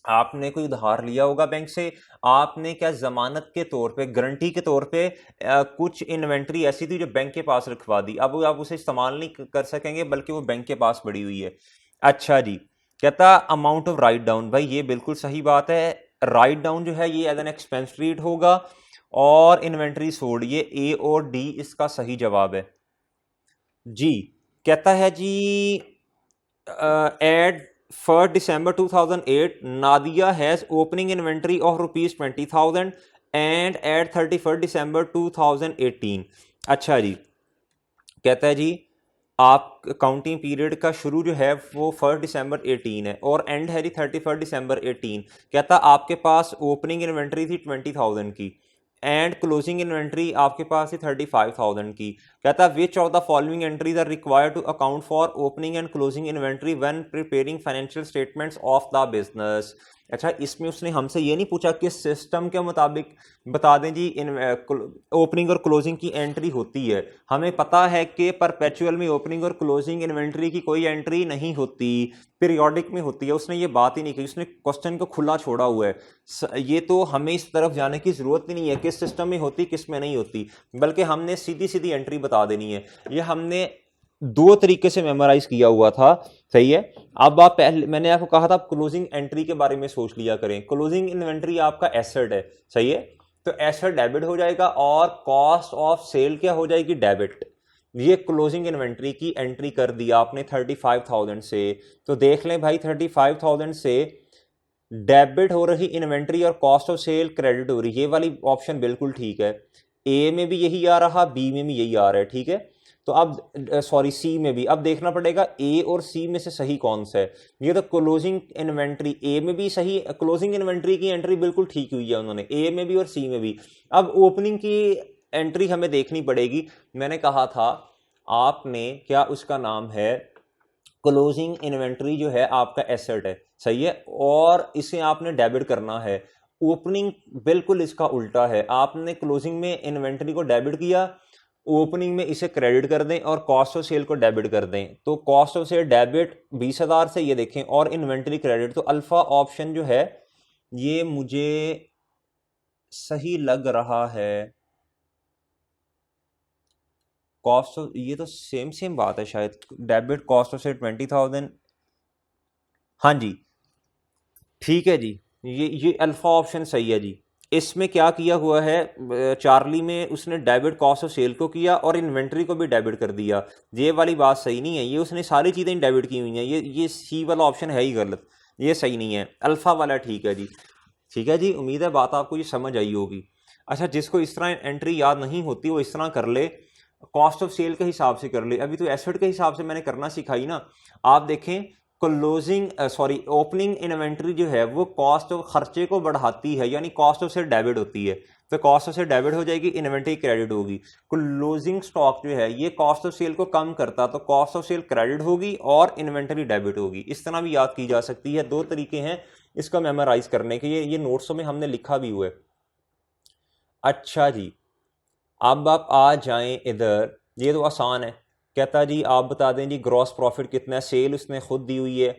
आपने कोई उधार लिया होगा बैंक से, आपने क्या जमानत के तौर पे, गारंटी के तौर पे कुछ इन्वेंट्री ऐसी थी जो बैंक के पास रखवा दी, अब आप उसे इस्तेमाल नहीं कर सकेंगे बल्कि वो बैंक के पास पड़ी हुई है। अच्छा जी, कहता अमाउंट ऑफ राइट डाउन, भाई ये बिल्कुल सही बात है, राइट डाउन जो है ये एज एन एक्सपेंस ट्रीट होगा, और इन्वेंट्री सोल्ड, ये ए और डी इसका सही जवाब है जी। कहता है जी at 1 December 2008 Nadia has opening inventory of ₹20,000 and at 31 December 2018। अच्छा जी, कहता है जी आप काउंटिंग पीरियड का शुरू जो है वो 1 December 18 है और एंड है जी 31 December 18। कहता आपके पास ओपनिंग इन्वेंट्री थी 20,000 की एंड क्लोजिंग इन्वेंट्री आपके पास थी 35,000 की। कहता which of the following entries are required to account for opening and closing inventory when preparing financial statements of the business. अच्छा, इसमें उसने हमसे ये नहीं पूछा कि सिस्टम के मुताबिक बता दें जी ओपनिंग और क्लोजिंग की एंट्री होती है। हमें पता है कि परपेचुअल में ओपनिंग और क्लोजिंग इन्वेंट्री की कोई एंट्री नहीं होती, पीरियोडिक में होती है। उसने ये बात ही नहीं की, उसने क्वेश्चन को खुला छोड़ा हुआ है। ये तो हमें इस तरफ जाने की जरूरत ही नहीं है किस सिस्टम में होती किस में नहीं होती, बल्कि हमने सीधी सीधी एंट्री बता देनी है। ये हमने दो तरीके से मेमोराइज किया हुआ था, सही है। अब आप पहले मैंने आपको कहा था आप क्लोजिंग एंट्री के बारे में सोच लिया करें। क्लोजिंग इन्वेंट्री आपका एसेट है, सही है, तो एसेट डेबिट हो जाएगा और कॉस्ट ऑफ सेल क्या हो जाएगी, डेबिट। ये क्लोजिंग इन्वेंट्री की एंट्री कर दिया आपने 35,000 से, तो देख लें भाई 35,000 से डेबिट हो रही इन्वेंट्री और कॉस्ट ऑफ सेल क्रेडिट हो रही, ये वाली ऑप्शन बिल्कुल ठीक है। ए में भी यही आ रहा, बी में भी यही आ रहा है, ठीक है। तो अब सॉरी सी में भी, अब देखना पड़ेगा ए और सी में से सही कौन सा है। ये तो क्लोजिंग इन्वेंट्री ए में भी सही, क्लोजिंग इन्वेंट्री की एंट्री बिल्कुल ठीक हुई है उन्होंने, ए में भी और सी में भी। अब ओपनिंग की एंट्री हमें देखनी पड़ेगी। मैंने कहा था आपने, क्या उसका नाम है, क्लोजिंग इन्वेंट्री जो है आपका एसेट है, सही है, और इसे आपने डेबिट करना है। ओपनिंग बिल्कुल इसका उल्टा है, आपने क्लोजिंग में इन्वेंट्री को डेबिट किया, ओपनिंग में इसे क्रेडिट कर दें और कॉस्ट ऑफ सेल को डेबिट कर दें। तो कॉस्ट ऑफ सेल डेबिट 20,000 से, ये देखें, और इन्वेंट्री क्रेडिट। तो अल्फा ऑप्शन जो है ये मुझे सही लग रहा है। कॉस्ट ऑफ, ये तो सेम सेम बात है शायद, डेबिट कॉस्ट ऑफ सेल 20,000। हाँ जी, ठीक है जी, ये अल्फा ऑप्शन सही है जी। इसमें क्या किया हुआ है, चार्ली में उसने डेबिट कॉस्ट ऑफ सेल को किया और इन्वेंट्री को भी डेबिट कर दिया। ये वाली बात सही नहीं है, ये उसने सारी चीज़ें डेबिट की हुई हैं। ये सी वाला ऑप्शन है ही गलत, ये सही नहीं है, अल्फा वाला ठीक है जी। ठीक है जी, उम्मीद है बात आपको ये समझ आई होगी। अच्छा, जिसको इस तरह एंट्री याद नहीं होती वो इस तरह कर ले, कॉस्ट ऑफ सेल के हिसाब से कर ले। अभी तो एसेट के हिसाब से मैंने करना सिखाई ना। आप देखें क्लोजिंग सॉरी ओपनिंग इन्वेंट्री जो है वो कॉस्ट ऑफ खर्चे को बढ़ाती है, यानी कॉस्ट ऑफ सेल डेबिट होती है, तो कॉस्ट ऑफ सेल डेबिट हो जाएगी, इन्वेंट्री क्रेडिट होगी। क्लोजिंग स्टॉक जो है ये कॉस्ट ऑफ सेल को कम करता, तो कॉस्ट ऑफ सेल क्रेडिट होगी और इन्वेंट्री डेबिट होगी। इस तरह भी याद की जा सकती है। दो तरीके हैं इसका मेमोराइज करने के, ये नोट्सों में हमने लिखा भी हुआ है। अच्छा जी, अब आप आ जाएं इधर, ये तो आसान है। कहता जी आप बता दें जी ग्रॉस प्रॉफिट कितना है, सेल उसने खुद दी हुई है,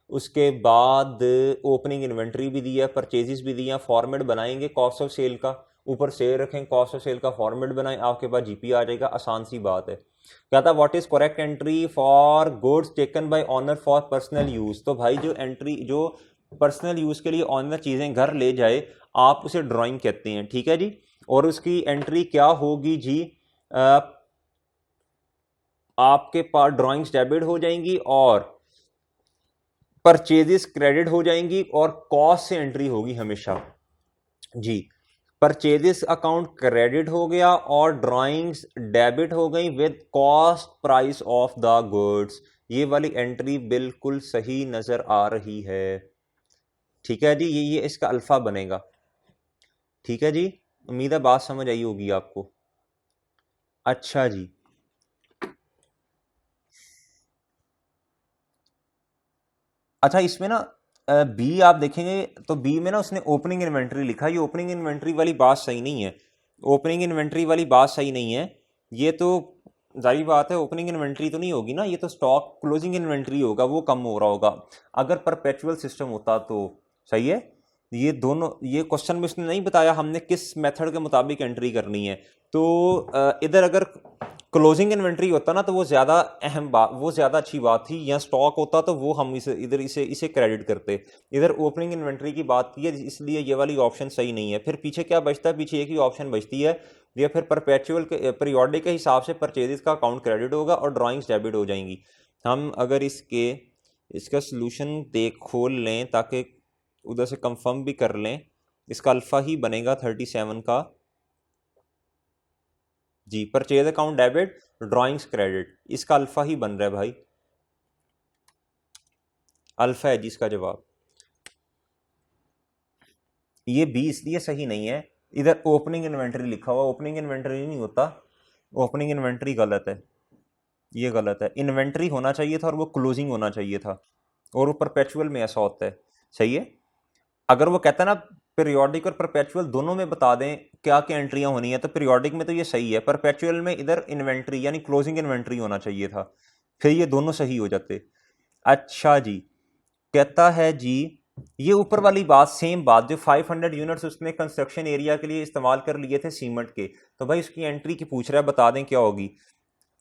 उसके बाद ओपनिंग इन्वेंट्री भी दी है, परचेजेस भी दी है, फॉर्मेट बनाएंगे कॉस्ट ऑफ सेल का, ऊपर सेल रखें, कॉस्ट ऑफ सेल का फॉर्मेट बनाएं, आपके पास जीपी आ जाएगा, आसान सी बात है। कहता what is correct entry for goods taken by honour for personal use. तो भाई जो एंट्री जो पर्सनल यूज के लिए ऑनर चीजें घर ले जाए आप उसे ड्राइंग कहते हैं, ठीक है जी। और उसकी एंट्री क्या होगी जी, आपके पास ड्राइंग्स डेबिट हो जाएंगी और परचेजेस क्रेडिट हो जाएंगी और कॉस्ट से एंट्री होगी हमेशा जी। परचेजेस अकाउंट क्रेडिट हो गया और ड्राइंग्स डेबिट हो गई with cost price of the goods. ये वाली एंट्री बिल्कुल सही नजर आ रही है, ठीक है जी। ये इसका अल्फा बनेगा, ठीक है जी। उम्मीद है बात समझ आई होगी आपको। अच्छा जी, अच्छा इसमें ना बी आप देखेंगे तो बी में ना उसने ओपनिंग इन्वेंट्री लिखा, ये ओपनिंग इन्वेंट्री वाली बात सही नहीं है, ओपनिंग इन्वेंट्री वाली बात सही नहीं है। ये तो जाहिर बात है ओपनिंग इन्वेंट्री तो नहीं होगी ना, ये तो स्टॉक क्लोजिंग इन्वेंट्री होगा, वो कम हो रहा होगा। अगर परपेचुअल सिस्टम होता तो सही है। ये दोनों, ये क्वेश्चन में उसने नहीं बताया हमने किस मेथड के मुताबिक एंट्री करनी है। तो इधर अगर क्लोजिंग इन्वेंट्री होता ना तो वो ज़्यादा अहम बात, वो ज़्यादा अच्छी बात थी। या स्टॉक होता तो वो हम इसे इधर इसे क्रेडिट करते। इधर ओपनिंग इन्वेंट्री की बात की है, इसलिए ये वाली ऑप्शन सही नहीं है। फिर पीछे क्या बचता है? पीछे एक ही ऑप्शन बचती है, या फिर परपेचुअल के पीरियोडिक के हिसाब से परचेजेस का अकाउंट क्रेडिट होगा और ड्राइंग्स डेबिट हो जाएंगी। हम अगर इसका सोल्यूशन खोल लें ताकि उधर से कंफर्म भी कर लें, इसका अल्फा ही बनेगा 37 का जी। Purchase account debit, drawings credit, इसका अल्फा ही बन रहा है भाई, अल्फा है जी इसका जवाब। ये बी इसलिए सही नहीं है, इधर ओपनिंग इन्वेंट्री लिखा हुआ, ओपनिंग इन्वेंट्री नहीं होता, ओपनिंग इन्वेंट्री गलत है, ये गलत है। इन्वेंट्री होना चाहिए था और वो क्लोजिंग होना चाहिए था, और वो परपेचुअल में ऐसा होता है। सही है। अगर वो कहता है ना पीरियोडिक और परपेचुअल दोनों में बता दें क्या क्या एंट्रियां होनी है, तो पीरियोडिक में तो ये सही है, परपेचुअल में इधर इन्वेंट्री यानी क्लोजिंग इन्वेंट्री होना चाहिए था, फिर ये दोनों सही हो जाते। अच्छा जी, कहता है जी ये ऊपर वाली बात सेम बात, जो 500 यूनिट्स उसने कंस्ट्रक्शन एरिया के लिए इस्तेमाल कर लिए थे सीमेंट के, तो भाई उसकी एंट्री की पूछ रहा है, बता दें क्या होगी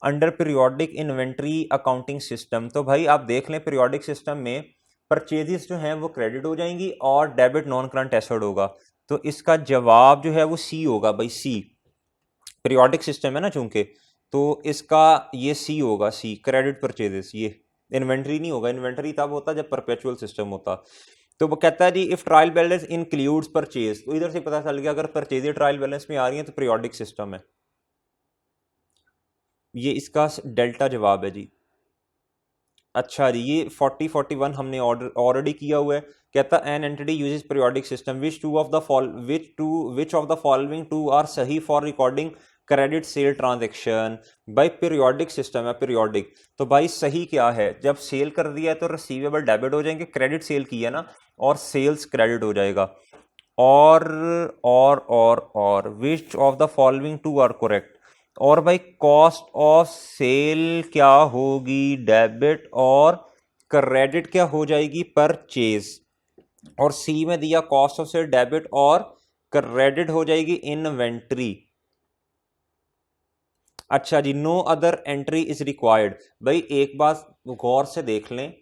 under periodic inventory accounting system. तो भाई आप देख लें पीरियोडिक सिस्टम में परचेजेस जो हैं वो क्रेडिट हो जाएंगी और डेबिट नॉन करंट एसेट होगा। तो इसका जवाब जो है वो सी होगा भाई, सी। पीरियोडिक सिस्टम है ना चूंकि, तो इसका ये सी होगा, सी क्रेडिट परचेजेस। ये इन्वेंट्री नहीं होगा, इन्वेंट्री तब होता जब परपेचुअल सिस्टम होता। तो वो कहता है जी if trial balance includes purchase, तो इधर से पता चल गया अगर परचेज ट्रायल बैलेंस में आ रही है तो पीरियोडिक सिस्टम है। ये इसका डेल्टा जवाब है जी। अच्छा जी, ये 40-41 हमने ऑलरेडी किया हुआ है। कहता an entity uses periodic system which of the following two are सही for recording credit sale transaction. भाई पीरियोडिक सिस्टम है, पीरियोडिक, तो भाई सही क्या है? जब सेल कर दिया है तो रिसीवेबल डेबिट हो जाएंगे, क्रेडिट सेल की है ना, और सेल्स क्रेडिट हो जाएगा। और which of the following two are correct. और भाई कॉस्ट ऑफ सेल क्या होगी? डेबिट, और क्रेडिट क्या हो जाएगी? परचेज। और सी में दिया कॉस्ट ऑफ सेल डेबिट और क्रेडिट हो जाएगी इन्वेंट्री। अच्छा जी, no other entry is required. भाई एक बात गौर से देख लें,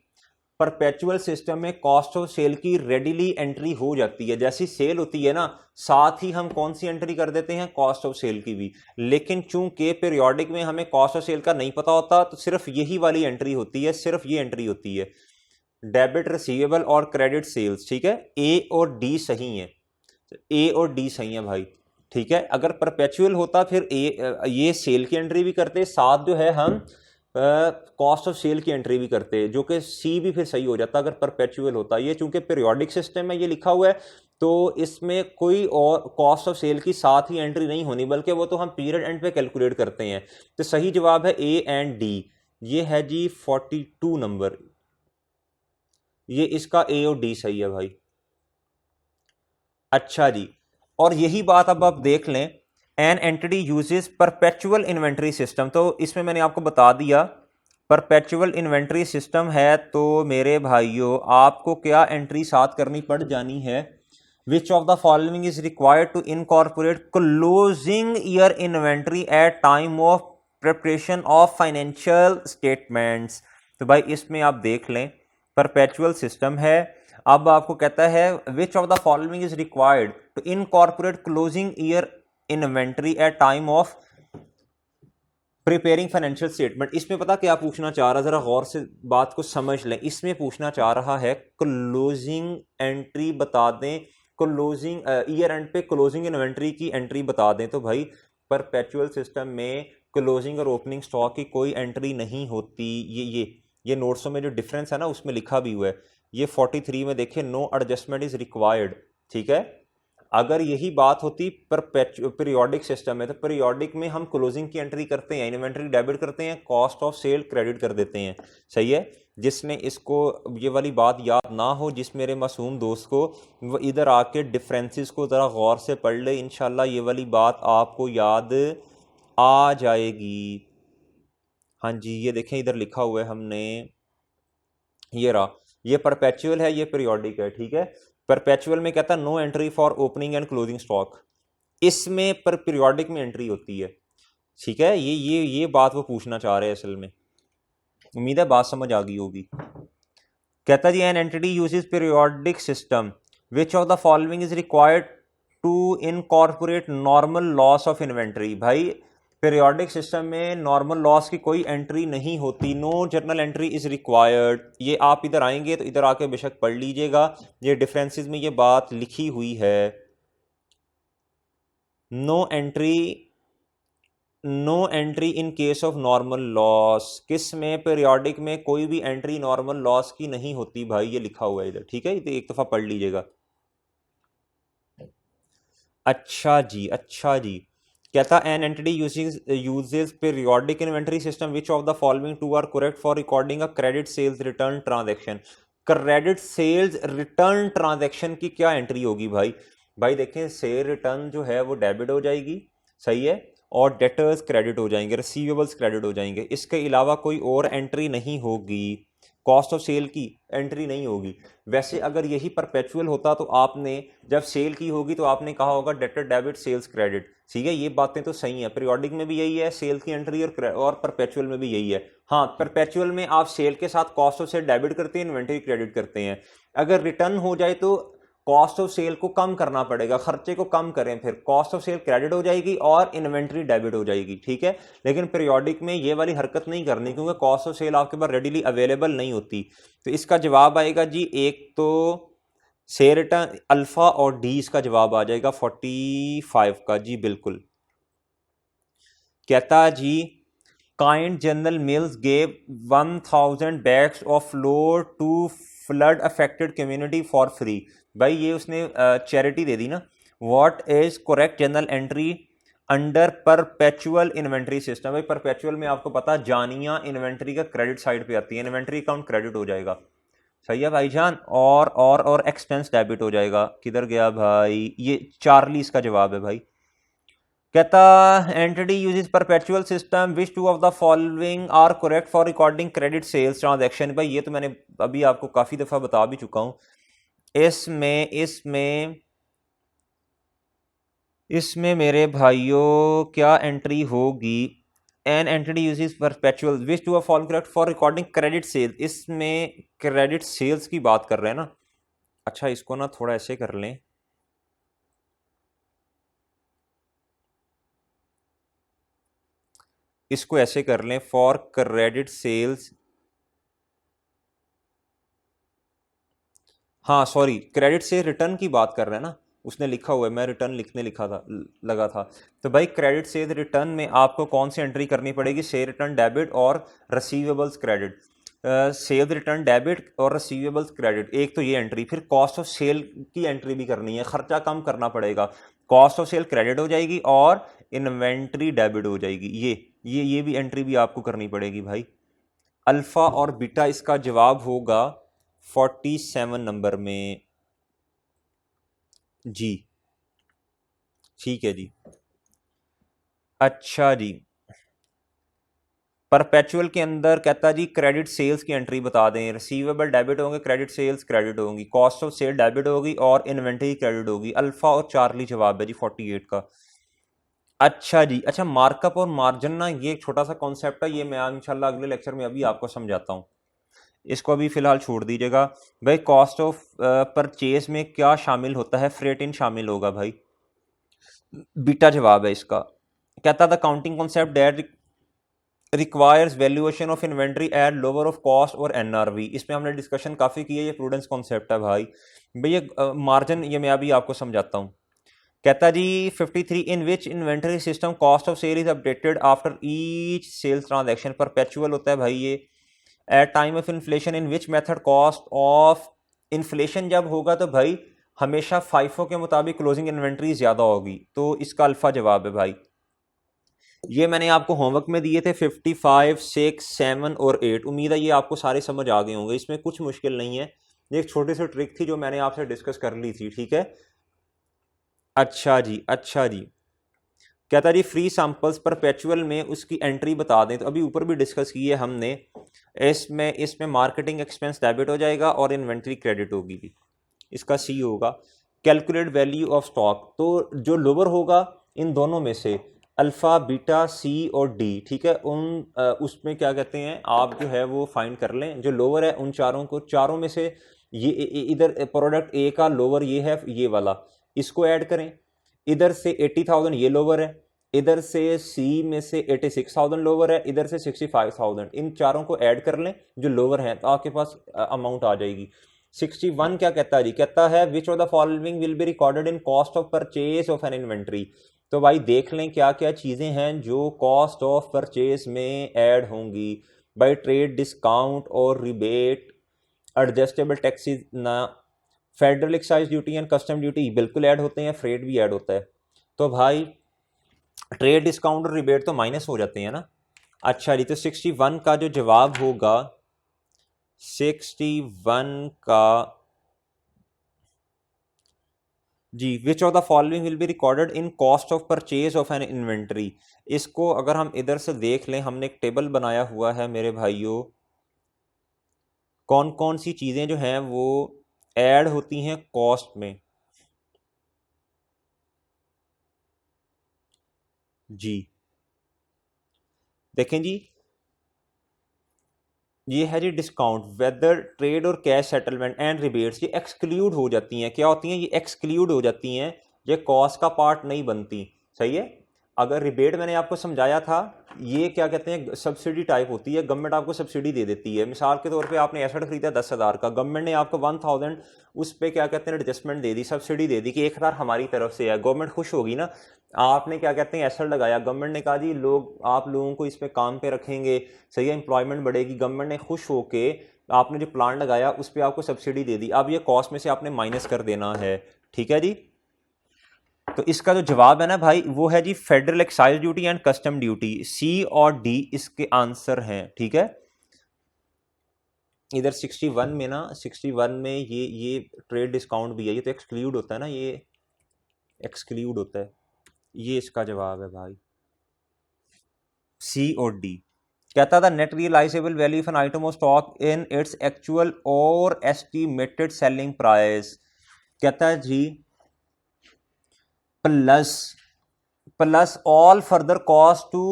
परपेचुअल सिस्टम में कॉस्ट ऑफ सेल की रेडिली एंट्री हो जाती है, जैसी सेल होती है ना साथ ही हम कौन सी एंट्री कर देते हैं? कॉस्ट ऑफ सेल की भी। लेकिन चूंकि पीरियोडिक में हमें कॉस्ट ऑफ सेल का नहीं पता होता, तो सिर्फ यही वाली एंट्री होती है, सिर्फ ये एंट्री होती है, डेबिट रिसीवेबल और क्रेडिट सेल्स। ठीक है, ए और डी सही है, ए और डी सही है भाई। ठीक है, अगर परपेचुअल होता फिर ये सेल की एंट्री भी करते, साथ जो है हम कॉस्ट ऑफ सेल की एंट्री भी करते, जो कि सी भी फिर सही हो जाता अगर परपेचुअल होता। ये चूंकि पीरियोडिक सिस्टम में ये लिखा हुआ है, तो इसमें कोई और कॉस्ट ऑफ सेल की साथ ही एंट्री नहीं होनी, बल्कि वो तो हम पीरियड एंड पे कैलकुलेट करते हैं। तो सही जवाब है ए एंड डी। ये है जी 42 नंबर, ये इसका ए और डी सही है भाई। अच्छा जी, और यही बात अब आप देख लें, N entity uses perpetual inventory system, तो इसमें मैंने आपको बता दिया परपेचुअल इन्वेंट्री सिस्टम है, तो मेरे भाइयों आपको क्या एंट्री साथ करनी पड़ जानी है? Which of the following is required to incorporate closing year inventory at time of preparation of financial statements. तो भाई इसमें आप देख लें परपेचुअल सिस्टम है, अब आपको कहता है which of the following is required to incorporate closing year inventory at time of preparing financial statement. इसमें पता क्या पूछना चाह रहा, जरा गौर से बात को समझ लें। इसमें पूछना चाह रहा है क्लोजिंग एंट्री बता दें, क्लोजिंग ईयर एंड पे क्लोजिंग इन्वेंट्री की एंट्री बता दें। तो भाई परपेचुअल सिस्टम में क्लोजिंग और ओपनिंग स्टॉक की कोई एंट्री नहीं होती। ये नोट्सों में जो डिफरेंस है ना उसमें लिखा भी हुआ है। ये 43 में देखिए, नो एडजस्टमेंट इज रिक्वायर्ड। ठीक है, अगर यही बात होती पीरियोडिक सिस्टम में, तो पीरियोडिक में हम क्लोजिंग की एंट्री करते हैं, इन्वेंट्री डेबिट करते हैं, कॉस्ट ऑफ सेल क्रेडिट कर देते हैं। सही है, जिसने इसको ये वाली बात याद ना हो, जिस मेरे मासूम दोस्त को, वो इधर आके डिफरेंसेस को ज़रा गौर से पढ़ ले, इंशाल्लाह ये वाली बात आपको याद आ जाएगी। हाँ जी, ये देखें इधर लिखा हुआ है हमने, ये रहा, ये परपेचुअल है, ये पीरियोडिक है, ठीक है। परपेचुअल में कहता है no entry for opening and closing stock, इसमें पर पीरियोडिक में एंट्री होती है, ठीक है। ये बात वो पूछना चाह रहे हैं असल में, उम्मीद है बात समझ आ गई होगी। कहता जी an entity uses periodic system which of the following is required to incorporate normal loss of inventory. भाई पीरियोडिक सिस्टम में नॉर्मल लॉस की कोई एंट्री नहीं होती, no journal entry is required. ये आप इधर आएंगे तो इधर आके बेशक पढ़ लीजिएगा, ये डिफरेंसेस में ये बात लिखी हुई है। No entry in case of normal loss, किस में पीरियोडिक में कोई भी एंट्री नॉर्मल लॉस की नहीं होती भाई, ये लिखा हुआ है इधर, ठीक है, एक दफा पढ़ लीजिएगा। अच्छा जी, अच्छा जी। कहता an entity uses periodic inventory system which of the following two are correct for recording a credit sales return transaction. Credit sales return transaction की क्या एंट्री होगी भाई? भाई देखें, सेल रिटर्न जो है वो डेबिट हो जाएगी, सही है, और डेटर्स क्रेडिट हो जाएंगे, रिसीवेबल्स क्रेडिट हो जाएंगे, इसके अलावा कोई और एंट्री नहीं होगी, कॉस्ट ऑफ सेल की एंट्री नहीं होगी। वैसे अगर यही परपेचुअल होता तो आपने जब सेल की होगी तो आपने कहा होगा डेटर डेबिट सेल्स क्रेडिट, ठीक है, ये बातें तो सही है। पीरियोडिक में भी यही है, सेल की एंट्री, और परपेचुअल में भी यही है। हाँ, परपेचुअल में आप सेल के साथ कॉस्ट ऑफ सेल डेबिट करते हैं, इन्वेंट्री क्रेडिट करते हैं। अगर रिटर्न हो जाए तो कॉस्ट ऑफ सेल को कम करना पड़ेगा, खर्चे को कम करें, फिर कॉस्ट ऑफ सेल क्रेडिट हो जाएगी और इन्वेंट्री डेबिट हो जाएगी, ठीक है। लेकिन पीरियोडिक में ये वाली हरकत नहीं करनी, क्योंकि कॉस्ट ऑफ सेल आपके पास रेडीली अवेलेबल नहीं होती। तो इसका जवाब आएगा जी, एक तो से रिटर्न अल्फा, और डी इसका जवाब आ जाएगा 45 का जी, बिल्कुल। कहता जी Kind General Mills gave 1000 bags of flour to flood affected community for free. भाई ये उसने चैरिटी दे दी ना। What is correct general entry under perpetual inventory system? भाई परपेचुअल में आपको पता जानिया इन्वेंट्री का क्रेडिट साइड पे आती है, इन्वेंट्री अकाउंट क्रेडिट हो जाएगा, सही है भाईजान, और एक्सपेंस डेबिट हो जाएगा। किधर गया भाई, ये चार्ली इसका जवाब है भाई। कहता entity uses perpetual system which two of the following are correct for recording credit sales transaction. भाई ये तो मैंने अभी आपको काफी दफा बता भी चुका हूं। इसमें मेरे भाइयों क्या एंट्री होगी? An entity uses perpetual which two of following correct for recording credit sales, इसमें क्रेडिट सेल्स की बात कर रहे हैं ना। अच्छा, इसको ना थोड़ा ऐसे कर लें, इसको ऐसे कर लें, फॉर क्रेडिट सेल्स, हाँ सॉरी, क्रेडिट से रिटर्न की बात कर रहे हैं ना, उसने लिखा हुआ है, मैं रिटर्न लिखने लिखा था, लगा था। तो भाई क्रेडिट से रिटर्न में आपको कौन सी एंट्री करनी पड़ेगी? से रिटर्न डेबिट और receivables credit. Cell return debit और रिसीवेबल्स क्रेडिट, एक तो ये एंट्री। फिर कॉस्ट ऑफ सेल की एंट्री भी करनी है, खर्चा कम करना पड़ेगा, कॉस्ट ऑफ सेल क्रेडिट हो जाएगी और इन्वेंट्री डेबिट हो जाएगी। ये भी एंट्री भी आपको करनी पड़ेगी भाई। अल्फा और बीटा इसका जवाब होगा 47 नंबर में जी, ठीक है जी। अच्छा जी, परपेचुअल के अंदर कहता जी क्रेडिट सेल्स की एंट्री बता दें, रिसीवेबल डेबिट होंगे, क्रेडिट सेल्स क्रेडिट होंगी, कॉस्ट ऑफ सेल डेबिट होगी और इन्वेंट्री क्रेडिट होगी। अल्फा और चार्ली जवाब है जी 48 का। अच्छा जी, अच्छा, मार्कअप और मार्जिन ना, ये एक छोटा सा कॉन्सेप्ट है, ये मैं इंशाल्लाह अगले लेक्चर में अभी आपको समझाता हूँ, इसको अभी फिलहाल छोड़ दीजिएगा। भाई कॉस्ट ऑफ परचेज में क्या शामिल होता है? फ्रेट इन शामिल होगा भाई, बीटा जवाब है इसका। कहता था counting concept that requires valuation of inventory at lower of cost और एनआरवी, इसमें हमने डिस्कशन काफ़ी की है, ये प्रूडेंस कॉन्सेप्ट है भाई। भैया मार्जिन ये मैं अभी आपको समझाता हूँ। कहता जी 53 in which inventory system cost of sale is updated after each sales transaction, perpetual होता है भाई ये। At time of inflation in which method cost of inflation जब होगा तो भाई हमेशा फाइफो के मुताबिक क्लोजिंग इन्वेंट्री ज़्यादा होगी, तो इसका अल्फा जवाब है भाई। ये मैंने आपको होमवर्क में दिए थे 55, 6, 7 और 8, उम्मीद है ये आपको सारे समझ आ गए होंगे, इसमें कुछ मुश्किल नहीं है, ये एक छोटी सी ट्रिक थी जो मैंने आपसे डिस्कस कर ली थी, ठीक है। अच्छा जी, अच्छा जी। कहता जी फ्री सैंपल्स परपेचुअल में उसकी एंट्री बता दें, तो अभी ऊपर भी डिस्कस की है हमने। इसमें मार्केटिंग एक्सपेंस डेबिट हो जाएगा और इन्वेंट्री क्रेडिट होगी, इसका सी होगा। कैलकुलेट वैल्यू ऑफ स्टॉक, तो जो लोअर होगा इन दोनों में से अल्फ़ा बीटा सी और डी, ठीक है, उसमें क्या कहते हैं आप जो है वो फाइंड कर लें। जो लोअर है उन चारों को, चारों में से ये इधर प्रोडक्ट ए का लोअर ये है, ये वाला, इसको ऐड करें। इधर से 80,000 ये लोअर है, इधर से सी में से 86,000 लोअर है, इधर से 65,000, इन चारों को ऐड कर लें जो लोअर हैं, तो आपके पास अमाउंट आ जाएगी। 61 क्या कहता है जी, कहता है which of the following will be recorded in cost of purchase of an inventory. तो भाई देख लें क्या क्या चीज़ें हैं जो कॉस्ट ऑफ परचेज में ऐड होंगी। बाई ट्रेड डिस्काउंट और रिबेट, एडजस्टेबल टैक्सेस ना, federal excise duty and custom duty बिल्कुल ऐड होते हैं, फ्रेट भी ऐड होता है। तो भाई ट्रेड डिस्काउंट और रिबेट तो माइनस हो जाते हैं ना। अच्छा जी, तो 61 का जो जवाब होगा, 61 का जी, which of the following will be recorded in cost of purchase of an inventory. इसको अगर हम इधर से देख लें, हमने एक टेबल बनाया हुआ है मेरे भाइयों, कौन कौन सी चीज़ें जो हैं वो ऐड होती हैं कॉस्ट में। जी देखें जी, ये है जी डिस्काउंट, वेदर ट्रेड और कैश सेटलमेंट एंड रिबेट्स, ये एक्सक्लूड हो जाती हैं। क्या होती हैं ये? एक्सक्लूड हो जाती हैं, ये कॉस्ट का पार्ट नहीं बनती। सही है। अगर रिबेट मैंने आपको समझाया था, ये क्या कहते हैं सब्सिडी टाइप होती है, गवर्नमेंट आपको सब्सिडी दे देती है। मिसाल के तौर पे आपने एसेट खरीदा 10,000 का, गवर्नमेंट ने आपको 1,000 उस पर क्या कहते हैं एडजस्टमेंट दे दी, सब्सिडी दे दी कि 1,000 हमारी तरफ से है। गवर्नमेंट खुश होगी ना। आपने क्या कहते हैं एसेट लगाया, गवर्नमेंट ने कहा जी लोग आप लोगों को इस पे काम पे रखेंगे, सही है, एम्प्लॉयमेंट बढ़ेगी, गवर्नमेंट ने खुश होके आपने जो प्लान लगाया उस पर आपको सब्सिडी दे दी। अब ये कॉस्ट में से आपने माइनस कर देना है, ठीक है जी। तो इसका जो जवाब है ना भाई वो है जी federal excise duty and custom duty, C और डी इसके आंसर हैं, ठीक है। इधर 61 में ना, 61 में ये ट्रेड डिस्काउंट भी है, ये तो एक्सक्लूड होता है ना, ये एक्सक्लूड होता है, ये इसका जवाब है भाई, सी और डी। कहता था net realisable value of an item of stock in its actual और एस्टिमेटेड सेलिंग प्राइस, कहता है जी plus all further cost to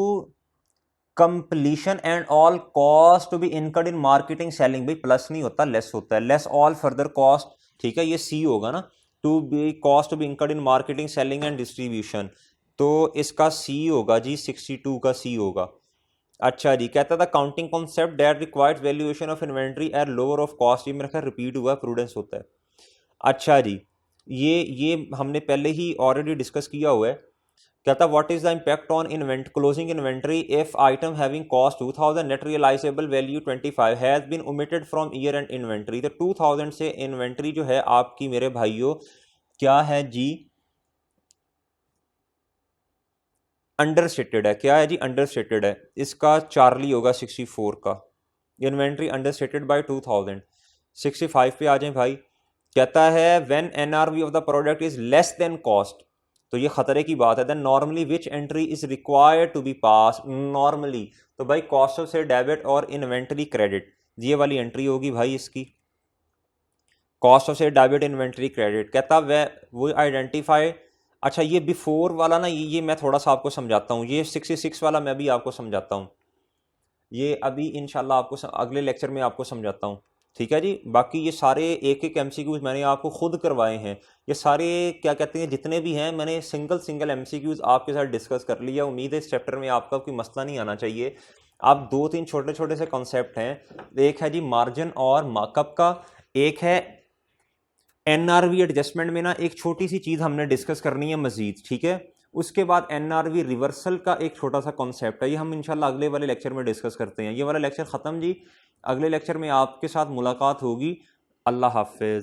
completion and all cost to be incurred in marketing selling. भाई प्लस नहीं होता, less होता है, less all further cost, ठीक है, ये सी होगा ना, to be cost to be incurred in marketing selling and distribution, तो इसका सी होगा जी, 62 का सी होगा। अच्छा जी, कहता था counting concept that required valuation of inventory at lower of cost, ये मेरे ख्याल रिपीट हुआ, प्रूडेंस होता है। अच्छा जी, ये हमने पहले ही ऑलरेडी डिस्कस किया हुआ है। कहता what is the impact on invent closing inventory if item having cost 2000 net realisable value 25 has been omitted from year end inventory. तो 2000 से इन्वेंट्री जो है आपकी मेरे भाइयों क्या है जी, अंडरस्टेटेड है। क्या है जी? अंडरस्टेटेड है। इसका चार्ली होगा 64 का, इन्वेंट्री अंडरस्टेटेड बाय 2000। 65 पे आ जाए भाई। कहता है when NRV of the product is less than cost, तो ये खतरे की बात है। Then normally which entry is required to be pass, normally तो भाई कॉस्ट से डेबिट और इन्वेंट्री क्रेडिट, ये वाली एंट्री होगी भाई इसकी, कॉस्ट से डेबिट इन्वेंट्री क्रेडिट। कहता वह वो आइडेंटिफाई। अच्छा ये बिफोर वाला ना, ये मैं थोड़ा सा आपको समझाता हूँ, ये 66 वाला मैं भी आपको समझाता हूँ, ये अभी इंशाल्लाह आपको अगले लेक्चर में आपको समझाता हूँ, ठीक है जी। बाकी ये सारे एक एक एमसीक्यूज मैंने आपको खुद करवाए हैं, ये सारे क्या कहते हैं जितने भी हैं मैंने सिंगल एमसीक्यूज आपके साथ डिस्कस कर लिया। उम्मीद है इस चैप्टर में आपका कोई मसला नहीं आना चाहिए। आप 2-3 छोटे छोटे से कॉन्सेप्ट हैं, एक है जी मार्जिन और मार्कअप का, एक है एनआरवी एडजस्टमेंट में ना एक छोटी सी चीज़ हमने डिस्कस करनी है मजीद, ठीक है। उसके बाद एनआरवी रिवर्सल का एक छोटा सा कॉन्सेप्ट है, ये हम इंशाल्लाह अगले वाले लेक्चर में डिस्कस करते हैं। ये वाला लेक्चर ख़त्म जी, अगले लेक्चर में आपके साथ मुलाकात होगी। अल्लाह हाफिज़।